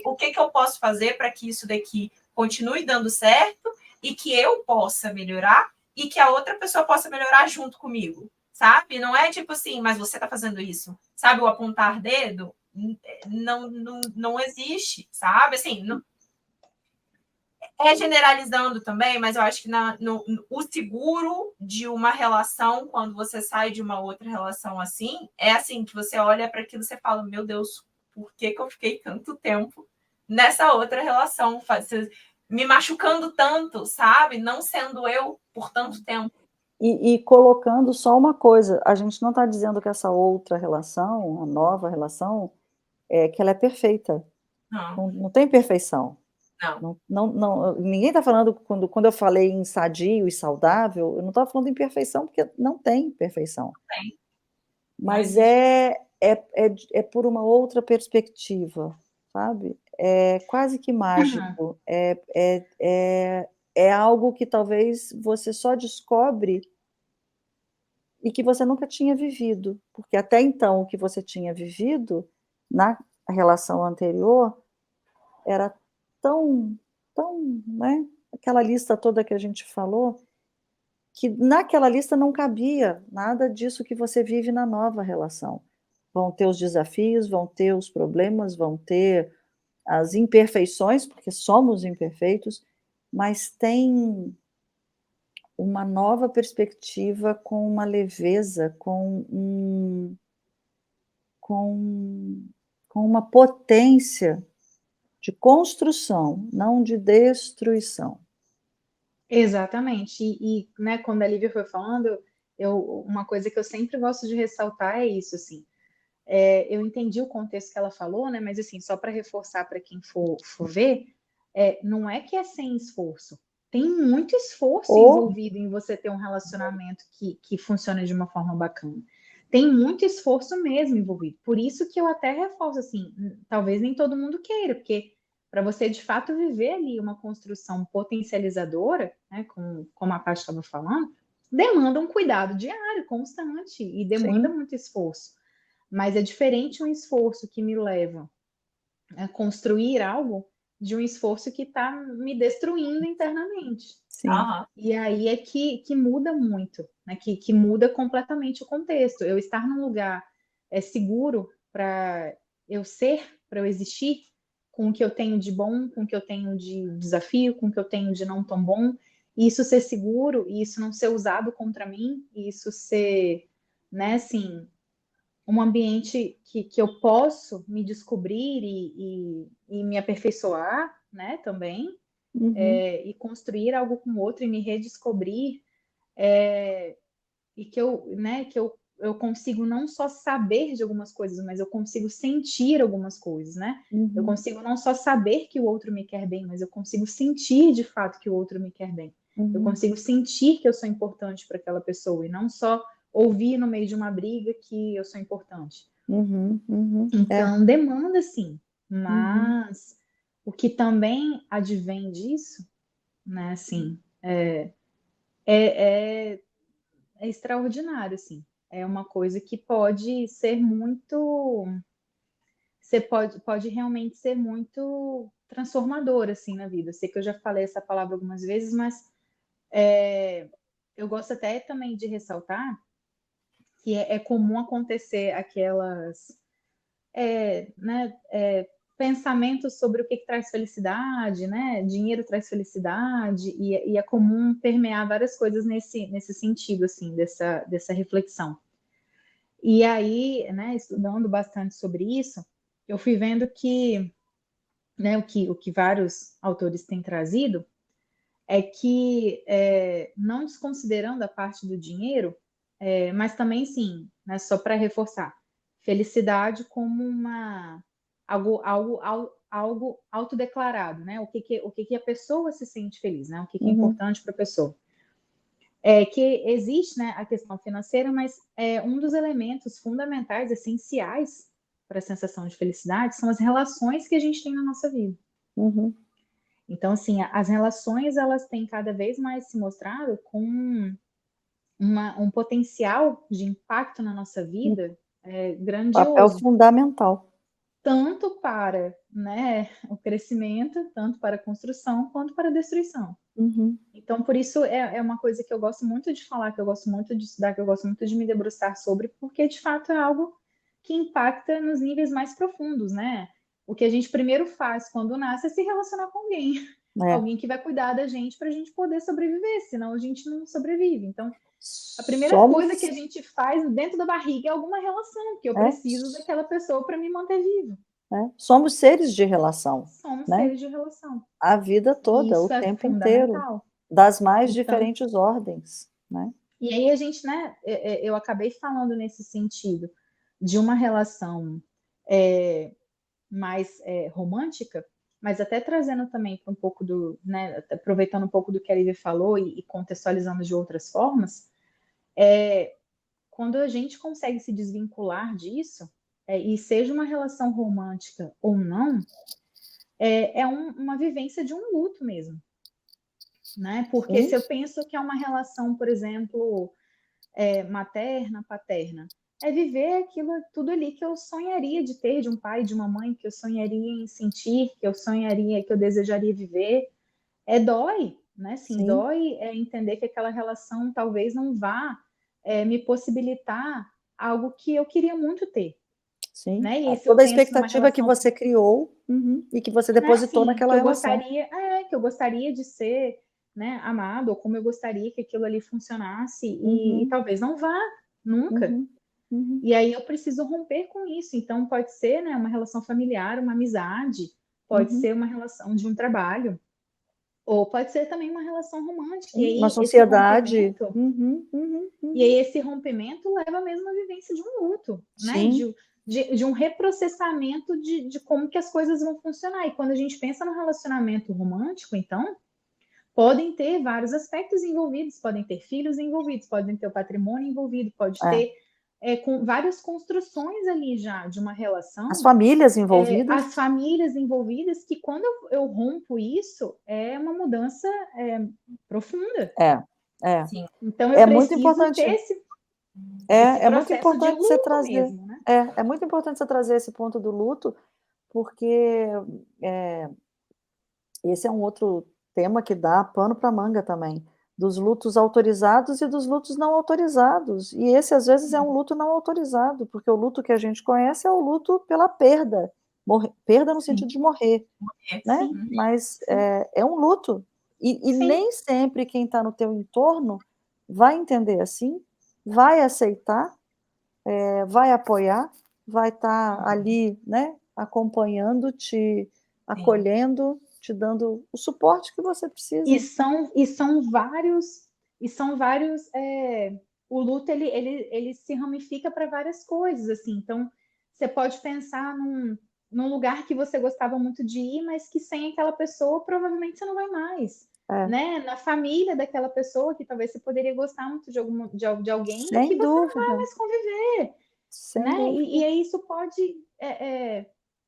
o que eu posso fazer para que isso daqui continue dando certo e que eu possa melhorar e que a outra pessoa possa melhorar junto comigo, sabe? Não é tipo assim, mas você está fazendo isso, sabe? O apontar dedo não existe, sabe? Assim, não, generalizando também, mas eu acho que o seguro de uma relação, quando você sai de uma outra relação assim, é assim, que você olha para aquilo e você fala, meu Deus, por que eu fiquei tanto tempo nessa outra relação? Me machucando tanto, sabe? Não sendo eu por tanto tempo. E colocando só uma coisa, a gente não está dizendo que essa outra relação, a nova relação, que ela é perfeita. Não, Não tem perfeição. não. Ninguém está falando, quando eu falei em sadio e saudável, eu não estava falando em perfeição, porque não tem perfeição. Tem. Não Mas existe. é por uma outra perspectiva, sabe? É quase que mágico. É algo que talvez você só descobre e que você nunca tinha vivido, porque até então o que você tinha vivido na relação anterior era tão, né, aquela lista toda que a gente falou, que naquela lista não cabia nada disso que você vive na nova relação. Vão ter os desafios, vão ter os problemas, vão ter as imperfeições, porque somos imperfeitos, mas tem uma nova perspectiva com uma leveza, com com uma potência de construção, não de destruição. Exatamente. Né, quando a Lívia foi falando, uma coisa que eu sempre gosto de ressaltar é isso, assim. Eu entendi o contexto que ela falou, né? Mas assim, só para reforçar para quem for ver, não é que é sem esforço. Tem muito esforço Ou envolvido em você ter um relacionamento que funciona de uma forma bacana. Tem muito esforço mesmo envolvido. Por isso que eu até reforço assim, talvez nem todo mundo queira, porque para você de fato viver ali uma construção potencializadora, né, como a Paty estava falando, demanda um cuidado diário, constante, e demanda sim. muito esforço. Mas é diferente um esforço que me leva a construir algo de um esforço que está me destruindo internamente. Sim. Aham. E aí é que muda muito, né? Que muda completamente o contexto. Eu estar num lugar seguro para eu ser, para eu existir, com o que eu tenho de bom, com o que eu tenho de desafio, com o que eu tenho de não tão bom, e isso ser seguro, e isso não ser usado contra mim, e isso ser, né, assim, um ambiente que eu posso me descobrir e me aperfeiçoar, né, também, Uhum, e construir algo com o outro e me redescobrir, e que eu consigo não só saber de algumas coisas, mas eu consigo sentir algumas coisas, né? Eu uhum, consigo não só saber que o outro me quer bem, mas eu consigo sentir de fato que o outro me quer bem. Eu uhum, consigo sentir que eu sou importante para aquela pessoa e não só ouvir no meio de uma briga que eu sou importante. uhum, uhum. Então, demanda sim, Uhum, mas o que também advém disso, né, assim, é, é, é extraordinário, assim. É uma coisa que pode ser muito, você pode realmente ser muito transformador, assim, na vida. Eu sei que eu já falei essa palavra algumas vezes, mas eu gosto até também de ressaltar que é comum acontecer aquelas né, pensamentos sobre o que traz felicidade, né? Dinheiro traz felicidade, e é comum permear várias coisas nesse sentido, assim, dessa reflexão. E aí, né, estudando bastante sobre isso, eu fui vendo que, né, o que vários autores têm trazido é que, não desconsiderando a parte do dinheiro, mas também sim, né, só para reforçar, felicidade como algo autodeclarado, né? O que a pessoa se sente feliz, né? O que é uhum, importante para a pessoa. Que existe, né, a questão financeira, mas um dos elementos fundamentais, essenciais para a sensação de felicidade são as relações que a gente tem na nossa vida. uhum. Então, assim, as relações elas têm cada vez mais se mostrado com um potencial de impacto na nossa Um vida papel grandioso, fundamental. tanto para, né, o crescimento, tanto para a construção, quanto para a destruição. Uhum, Então, por isso é uma coisa que eu gosto muito de falar, que eu gosto muito de estudar, que eu gosto muito de me debruçar sobre, porque de fato é algo que impacta nos níveis mais profundos, né? O que a gente primeiro faz quando nasce é se relacionar com alguém, é. alguém que vai cuidar da gente para a gente poder sobreviver, senão a gente não sobrevive. Então, a primeira coisa que Somos, a gente faz dentro da barriga é alguma relação, que eu é, preciso daquela pessoa para me manter vivo. somos seres de relação, Somos né? seres de relação. A vida E toda, o isso é tempo inteiro, fundamental. das mais Então, diferentes ordens, né? E aí a gente, né, eu acabei falando nesse sentido de uma relação mais romântica, mas até trazendo também para um pouco do, né, aproveitando um pouco do que a Lívia falou e contextualizando de outras formas, quando a gente consegue se desvincular disso, e seja uma relação romântica ou não, uma vivência de um luto mesmo, né? Porque Sim. se eu penso que é uma relação, por exemplo, materna, paterna, é viver aquilo tudo ali que eu sonharia de ter de um pai, de uma mãe, que eu sonharia em sentir, que eu sonharia, que eu desejaria viver. Dói, né? Assim, Sim. dói entender que aquela relação talvez não vá me possibilitar algo que eu queria muito ter, Sim. né? E se eu Toda a penso numa expectativa que relação, você criou, e que você né? depositou Assim, naquela relação. Que eu gostaria de ser, né, amado, ou como eu gostaria que aquilo ali funcionasse, e talvez não vá nunca. E aí eu preciso romper com isso. Então pode ser, né, uma relação familiar, uma amizade, pode ser uma relação de um trabalho, ou pode ser também uma relação romântica. E Uma aí sociedade. e aí esse rompimento leva mesmo à vivência de um luto, né? Sim. De um reprocessamento de como que as coisas vão funcionar. E quando a gente pensa no relacionamento romântico, então, podem ter vários aspectos envolvidos, podem ter filhos envolvidos, podem ter o patrimônio envolvido, pode ter com várias construções ali já de uma relação. As famílias envolvidas. As famílias envolvidas, que quando eu rompo isso, é uma mudança profunda. Sim. Então eu É muito preciso importante. ter esse É muito processo de importante você luto trazer. mesmo, né? É muito importante você trazer esse ponto do luto, porque esse é um outro tema que dá pano para manga também, dos lutos autorizados e dos lutos não autorizados. E esse, às vezes, é um luto não autorizado, porque o luto que a gente conhece é o luto pela perda. Perda no sentido de morrer, né? Sim. Mas é um luto. E Sim. nem sempre quem está no teu entorno vai entender assim, vai aceitar, vai apoiar, vai estar ali, né, acompanhando, te acolhendo, te dando o suporte que você precisa. E são vários, o luto ele se ramifica para várias coisas, assim. Então, você pode pensar num lugar que você gostava muito de ir, mas que sem aquela pessoa provavelmente você não vai mais. Né? Na família daquela pessoa, que talvez você poderia gostar muito de alguém, Sem que você não vai dúvida. mais conviver. Sem Né? dúvida. E aí isso pode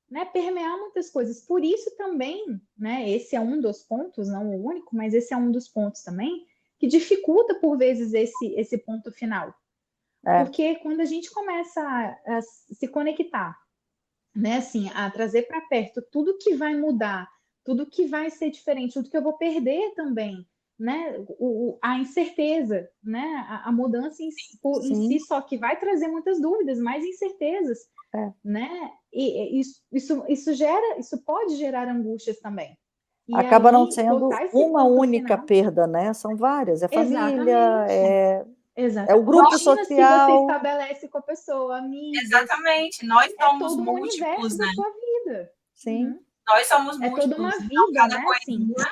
né, permear muitas coisas. Por isso também, né, esse é um dos pontos, não o único, mas esse é um dos pontos também que dificulta por vezes esse ponto final. Porque quando a gente começa a se conectar, né, assim, a trazer para perto tudo que vai mudar, tudo que vai ser diferente, tudo que eu vou perder também, né, a incerteza, né, a mudança em si só que vai trazer muitas dúvidas, mais incertezas, né, e isso pode gerar angústias também. E acaba não aí, sendo botar esse uma ponto única final, perda, né? São várias, é família, exatamente. é o grupo Rotinas que você social. estabelece com a pessoa, amigas, Exatamente. Nós somos todo um múltiplos, universo da né? sua vida. Sim. Nós somos É toda múltiplos. uma Então, vida, cada né? Assim, coisinha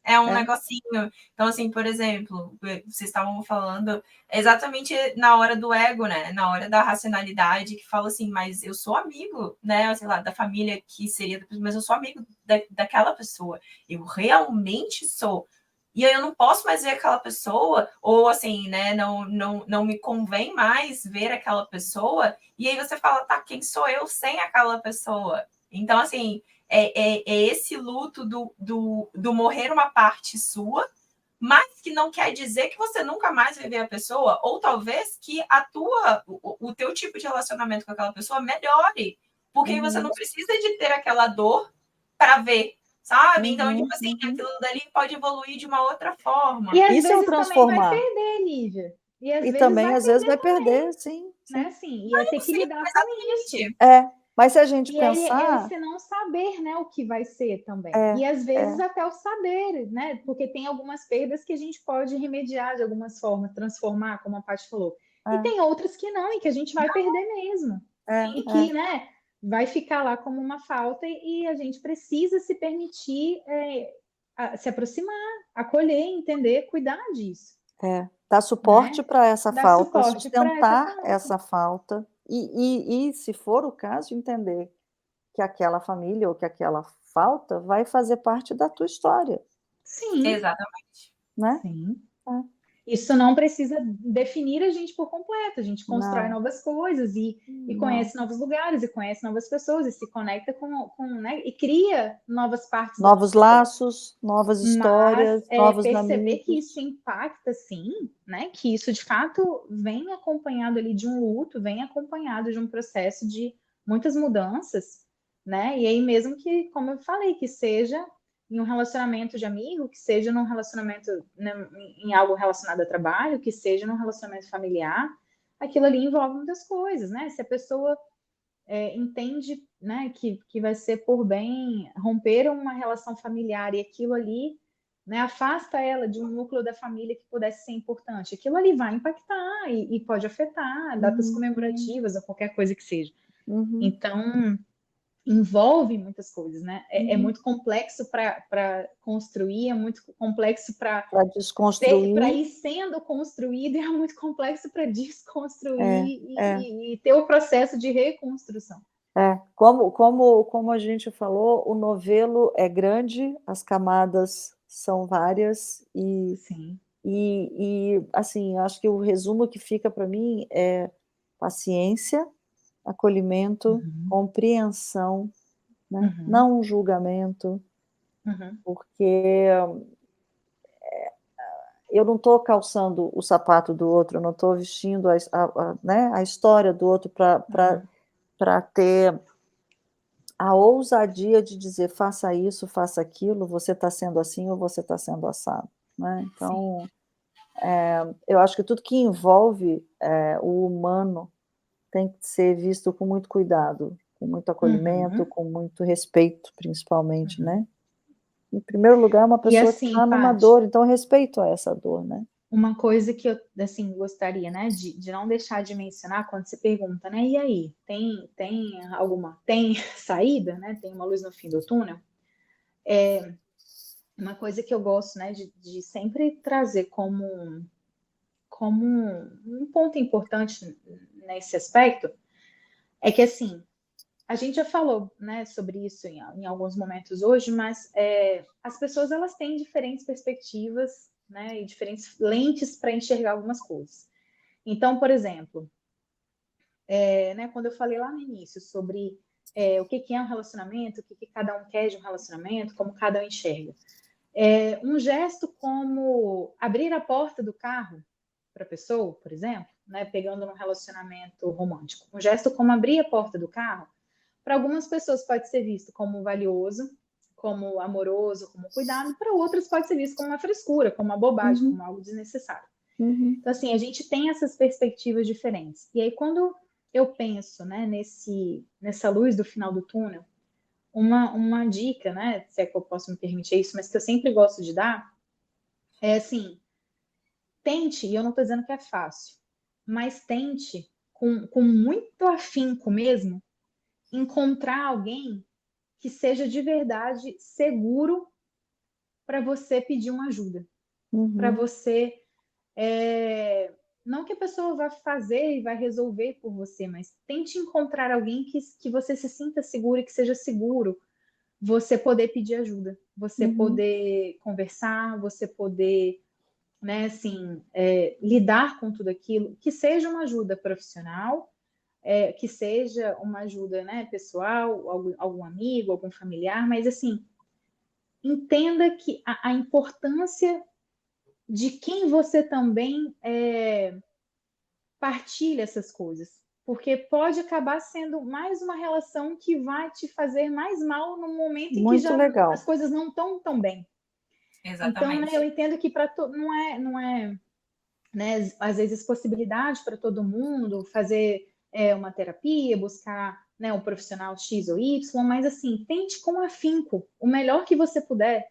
é um negocinho. Então, assim, por exemplo, vocês estavam falando exatamente na hora do ego, né? Na hora da racionalidade, que fala assim, mas eu sou amigo, né? Sei lá, da família que seria, mas eu sou amigo daquela pessoa. Eu realmente sou. E aí eu não posso mais ver aquela pessoa, ou assim, né? Não me convém mais ver aquela pessoa. E aí você fala, tá, quem sou eu sem aquela pessoa? Então, assim, é esse luto do morrer uma parte sua, mas que não quer dizer que você nunca mais vai ver a pessoa, ou talvez que o teu tipo de relacionamento com aquela pessoa melhore, porque você não precisa de ter aquela dor para ver, sabe? Então, tipo assim, aquilo dali pode evoluir de uma outra forma. E às Isso é o vezes também vai transformar. perder, Lívia. E às E vezes também, vai às vezes, perder vai também, perder, sim. né? Assim, ia ter que Sim, lidar com isso. exatamente. Mas se a gente E aí é pensar. esse não saber, né, o que vai ser também. E às vezes até o saber, né? Porque tem algumas perdas que a gente pode remediar de algumas formas, transformar, como a Paty falou. E tem outras que não, e que a gente vai perder mesmo. E que, né, vai ficar lá como uma falta e a gente precisa se permitir se aproximar, acolher, entender, cuidar disso. Dar suporte né? para essa Dar falta, suporte para essa sustentar falta. essa falta e, se for o caso, entender que aquela família ou que aquela falta vai fazer parte da tua história, Sim, Exatamente. né? sim. É. Isso não precisa definir a gente por completo. A gente constrói Não, novas coisas e não. conhece novos lugares, e conhece novas pessoas, e se conecta né, e cria novas partes da Novos nossa história. laços, novas Mas histórias, novos perceber que amigos. isso impacta, sim, né? Que isso de fato vem acompanhado ali de um luto, vem acompanhado de um processo de muitas mudanças, né? E aí mesmo que, como eu falei, que seja em um relacionamento de amigo, que seja num relacionamento, né, em algo relacionado a trabalho, que seja num relacionamento familiar, aquilo ali envolve muitas coisas, né? Se a pessoa entende, né, que vai ser por bem romper uma relação familiar e aquilo ali, né, afasta ela de um núcleo da família que pudesse ser importante. Aquilo ali vai impactar e pode afetar datas Uhum, comemorativas ou qualquer coisa que seja. uhum, Então, envolve muitas coisas, né? É uhum. muito complexo para construir, é muito complexo para Para desconstruir, ir sendo construído, e é muito complexo para desconstruir é, é. e ter o processo de reconstrução. Como a gente falou, o novelo é grande, as camadas são várias Sim. assim, acho que o resumo que fica para mim é paciência, acolhimento, Uhum. compreensão, né, Uhum. não um julgamento, Uhum. porque eu não estou calçando o sapato do outro, eu não estou vestindo né, a história do outro Uhum. para ter a ousadia de dizer: "Faça isso, faça aquilo, você está sendo assim ou você está sendo assado", né. Sim. Então, eu acho que tudo que envolve, o humano tem que ser visto com muito cuidado, com muito acolhimento, Uhum. com muito respeito, principalmente, Uhum. né. Em primeiro lugar, uma E pessoa que assim, está numa Paty, dor, então respeito a essa dor, né. uma coisa que eu assim, gostaria, né, de não deixar de mencionar quando você pergunta, né, e aí, tem saída, né, tem uma luz no fim do túnel? Uma coisa que eu gosto, né, de sempre trazer como um ponto importante nesse aspecto, é que assim, a gente já falou, né, sobre isso em alguns momentos hoje, mas as pessoas elas têm diferentes perspectivas, né, e diferentes lentes para enxergar algumas coisas. Então, por exemplo, né, quando eu falei lá no início sobre o que é um relacionamento, o que cada um quer de um relacionamento, como cada um enxerga. Um gesto como abrir a porta do carro para a pessoa, por exemplo, né, pegando num relacionamento romântico, um gesto como abrir a porta do carro, para algumas pessoas pode ser visto como valioso, como amoroso, como cuidado, para outras pode ser visto como uma frescura, como uma bobagem, Uhum, como algo desnecessário. uhum, Então, assim, a gente tem essas perspectivas diferentes. E aí, quando eu penso, né, nessa luz do final do túnel, uma dica, né, se é que eu posso me permitir isso, mas que eu sempre gosto de dar, é assim, tente, e eu não estou dizendo que é fácil, mas tente, com muito afinco mesmo, encontrar alguém que seja de verdade seguro para você pedir uma ajuda, para uhum, você não que a pessoa vá fazer e vai resolver por você, mas tente encontrar alguém que você se sinta seguro e que seja seguro você poder pedir ajuda, você uhum, poder conversar, você poder, né, assim, lidar com tudo aquilo, que seja uma ajuda profissional, que seja uma ajuda, né, pessoal, algum amigo, algum familiar, mas assim, entenda que a importância de quem você também partilha essas coisas, porque pode acabar sendo mais uma relação que vai te fazer mais mal no momento em que muito já as legal. coisas não estão tão bem. Então, né, eu Exatamente. entendo que não é, né, às vezes possibilidade para todo mundo fazer uma terapia, buscar, né, um profissional X ou Y, mas assim, tente com afinco, o melhor que você puder,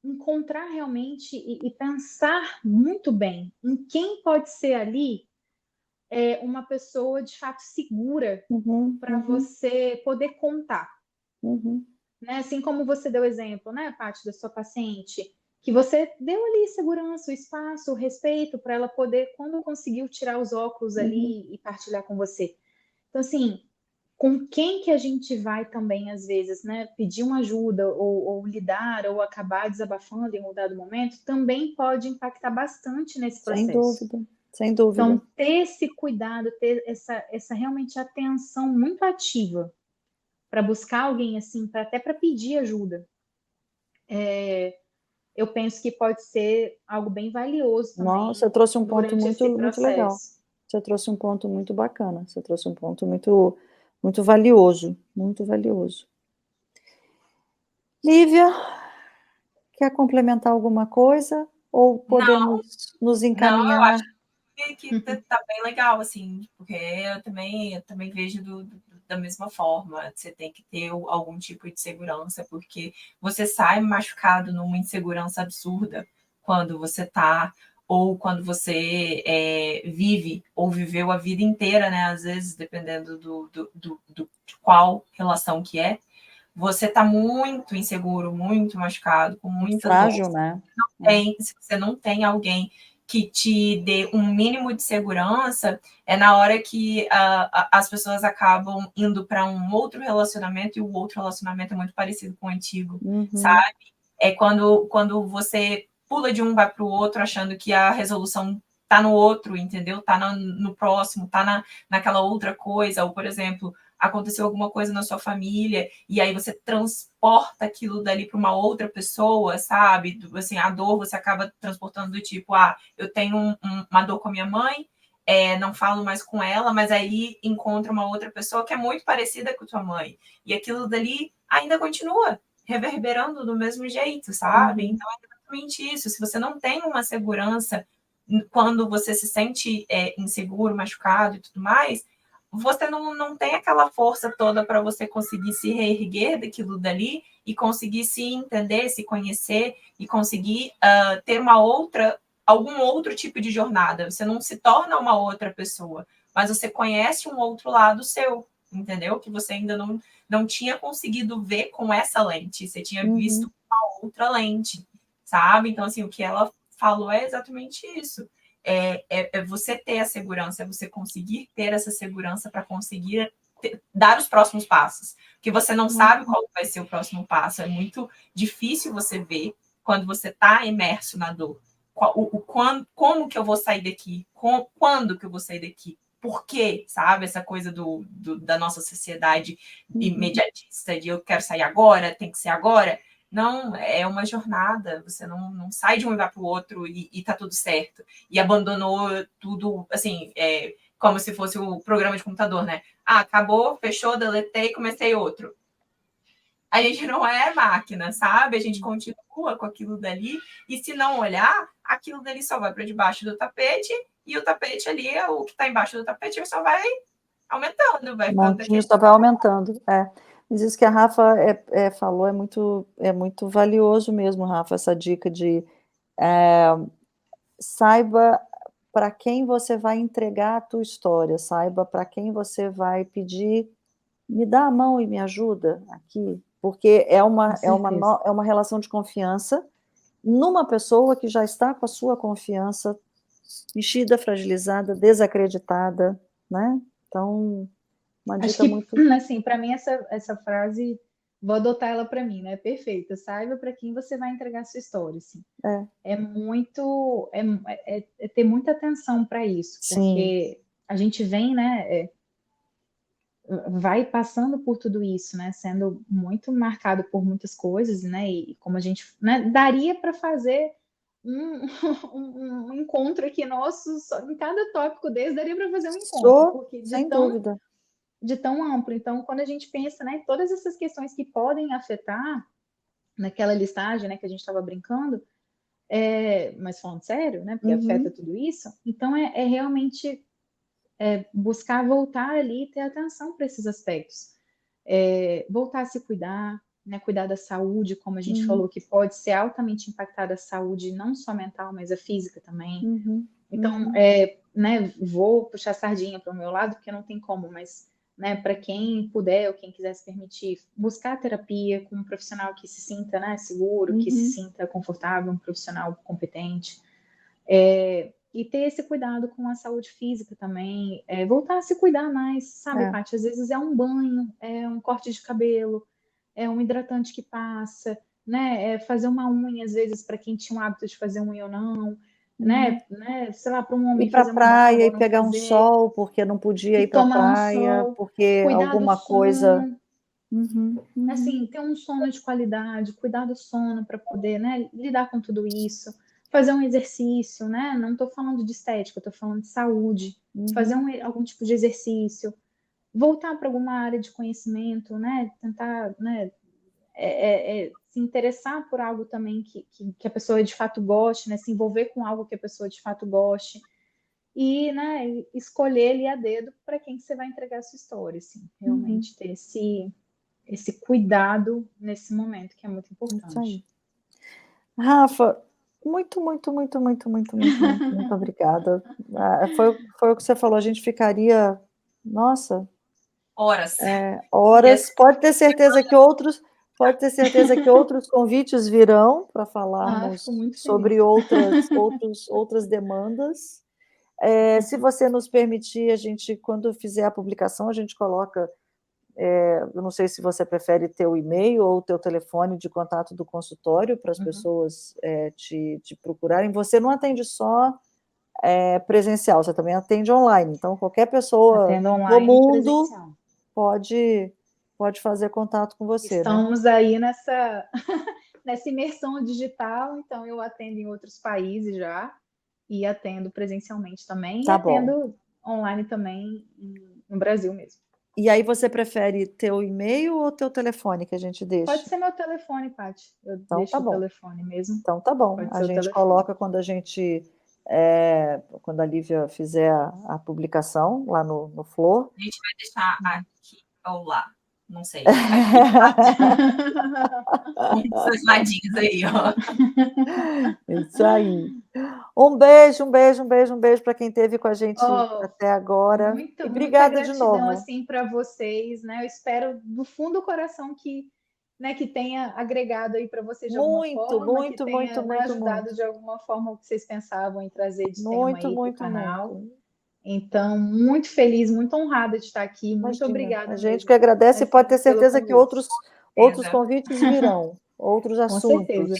encontrar realmente e pensar muito bem em quem pode ser ali uma pessoa de fato segura Uhum, para uhum, você poder contar. uhum, Né? Assim como você deu exemplo, né, Paty, da sua paciente, que você deu ali segurança, o espaço, o respeito para ela poder, quando conseguiu tirar os óculos ali e partilhar com você. Então, assim, com quem que a gente vai também, às vezes, né, pedir uma ajuda ou lidar ou acabar desabafando em um dado momento, também pode impactar bastante nesse Sem processo. dúvida, sem dúvida. Então, ter esse cuidado, ter essa realmente atenção muito ativa para buscar alguém assim, até para pedir ajuda, eu penso que pode ser algo bem valioso Nossa, também você trouxe um ponto durante esse muito legal. processo. Você trouxe um ponto muito bacana, você trouxe um ponto muito valioso, muito valioso. Lívia, quer complementar alguma coisa ou Não, podemos nos não, eu encaminhar? acho que tá bem legal, assim, porque eu também vejo da mesma forma. Você tem que ter algum tipo de segurança, porque você sai machucado numa insegurança absurda quando você tá, ou quando você vive ou viveu a vida inteira, né? Às vezes, dependendo de qual relação que é, você tá muito inseguro, muito machucado, com Muito muita dor. frágil, né? Se você não tem alguém que te dê um mínimo de segurança, é na hora que as pessoas acabam indo para um outro relacionamento e o outro relacionamento é muito parecido com o antigo, sabe? É quando você pula de um vai para o outro achando que a resolução tá no outro, entendeu? Tá no próximo, tá naquela outra coisa, ou, por exemplo, aconteceu alguma coisa na sua família e aí você transporta aquilo dali para uma outra pessoa, sabe? Assim, a dor você acaba transportando do tipo, eu tenho uma dor com a minha mãe, não falo mais com ela, mas aí encontra uma outra pessoa que é muito parecida com a tua mãe. E aquilo dali ainda continua reverberando do mesmo jeito, sabe? Então é exatamente isso. Se você não tem uma segurança quando você se sente inseguro, machucado e tudo mais, você não tem aquela força toda para você conseguir se reerguer daquilo dali e conseguir se entender, se conhecer e conseguir ter algum outro tipo de jornada. Você não se torna uma outra pessoa, mas você conhece um outro lado seu, entendeu? Que você ainda não tinha conseguido ver com essa lente, você tinha visto uma outra lente, sabe? Então, assim, o que ela falou é exatamente isso. É você ter a segurança, é você conseguir ter essa segurança para conseguir dar os próximos passos. Porque você não sabe qual vai ser o próximo passo. É muito difícil você ver quando você está imerso na dor. Como que eu vou sair daqui? Quando que eu vou sair daqui? Por quê? Sabe? Essa coisa da nossa sociedade imediatista de eu quero sair agora, tem que ser agora. Não, é uma jornada, você não sai de um e vai para o outro e tá tudo certo. E abandonou tudo, assim, como se fosse o programa de computador, né? Acabou, fechou, deletei, comecei outro. A gente não é máquina, sabe? A gente continua com aquilo dali e se não olhar, aquilo dali só vai para debaixo do tapete e o tapete ali, o que está embaixo do tapete, só vai aumentando, vai ficando Montinho daquele. só vai aumentando. Mas isso que a Rafa falou é muito valioso mesmo, Rafa, essa dica de saiba para quem você vai entregar a tua história, saiba para quem você vai pedir, me dá a mão e me ajuda aqui, porque é uma relação de confiança numa pessoa que já está com a sua confiança mexida, fragilizada, desacreditada, né? Então, uma Acho dica que, muito... assim, para mim essa frase, vou adotar ela para mim, né? Perfeita. Saiba para quem você vai entregar a sua história, assim. É muito, é ter muita atenção para isso, Sim. porque a gente vem, né? Vai passando por tudo isso, né? Sendo muito marcado por muitas coisas, né? E como a gente, né? Daria para fazer um encontro aqui nosso, em cada tópico desse, daria para fazer um encontro, porque Sem dúvida. de tão amplo. Então, quando a gente pensa, né, todas essas questões que podem afetar naquela listagem, né, que a gente estava brincando, mas falando sério, né, porque afeta tudo isso, então é realmente buscar voltar ali e ter atenção para esses aspectos. Voltar a se cuidar, né, cuidar da saúde, como a gente falou, que pode ser altamente impactada a saúde, não só mental, mas a física também. Então, né, vou puxar a sardinha para o meu lado, porque não tem como, mas né, para quem puder ou quem quiser se permitir, buscar terapia com um profissional que se sinta, né, seguro, que se sinta confortável, um profissional competente. E ter esse cuidado com a saúde física também, voltar a se cuidar mais, sabe, Paty? Às vezes é um banho, é um corte de cabelo, é um hidratante que passa, né? É fazer uma unha, às vezes, para quem tinha o hábito de fazer unha ou não, né? Sei lá, para um homem Ir para a fazer uma barba praia ou e não pegar um fazer, sol, porque não podia e ir para a tomar um praia, sol, porque cuidar do alguma coisa. sono, Uhum. assim, ter um sono de qualidade, cuidar do sono para poder, né, lidar com tudo isso, fazer um exercício, né? Não estou falando de estética, estou falando de saúde, fazer algum tipo de exercício, voltar para alguma área de conhecimento, né? Tentar, né, se interessar por algo também que a pessoa de fato goste, né? Se envolver com algo que a pessoa de fato goste e, né, escolher ali a dedo para quem você vai entregar a sua história, assim, realmente ter esse cuidado nesse momento, que é muito Isso aí. importante. Rafa, muito obrigada. Foi o que você falou, a gente ficaria, nossa, Horas. horas. Pode ter certeza que outros convites virão para falarmos Fico muito sobre feliz. outras demandas. Se você nos permitir, a gente, quando fizer a publicação, a gente coloca, eu não sei se você prefere ter o e-mail ou o teu telefone de contato do consultório para as pessoas te procurarem. Você não atende só presencial, você também atende online. Então, qualquer pessoa Atendo do online e mundo presencial. pode fazer contato com você, né? Estamos aí nessa imersão digital, então eu atendo em outros países já, e atendo presencialmente também, e Tá bom. atendo online também no Brasil mesmo. E aí você prefere teu e-mail ou teu telefone que a gente deixa? Pode ser meu telefone, Paty. Eu Então deixo tá o bom. telefone mesmo. Então tá bom. Pode A ser o gente telefone. coloca quando a Lívia fizer a publicação lá no Flor. A gente vai deixar aqui ou lá, não sei. Esses ladinhos aí, ó. Isso aí. Um beijo para quem esteve com a gente até agora. Muita Obrigada de gratidão novo. assim para vocês, né? Eu espero do fundo do coração que, né, que tenha agregado aí para vocês de alguma forma, que tenha ajudado de alguma forma o que vocês pensavam em trazer de tema aí para o canal. Então, muito feliz, muito honrada de estar aqui. Muito obrigada a gente mesmo, que agradece, assim, pode ter pelo certeza que convite. outros convites virão, outros Com certeza.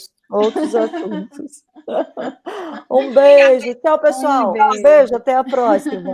assuntos. Um beijo. Tchau, pessoal. Um beijo. Beijo, até a próxima.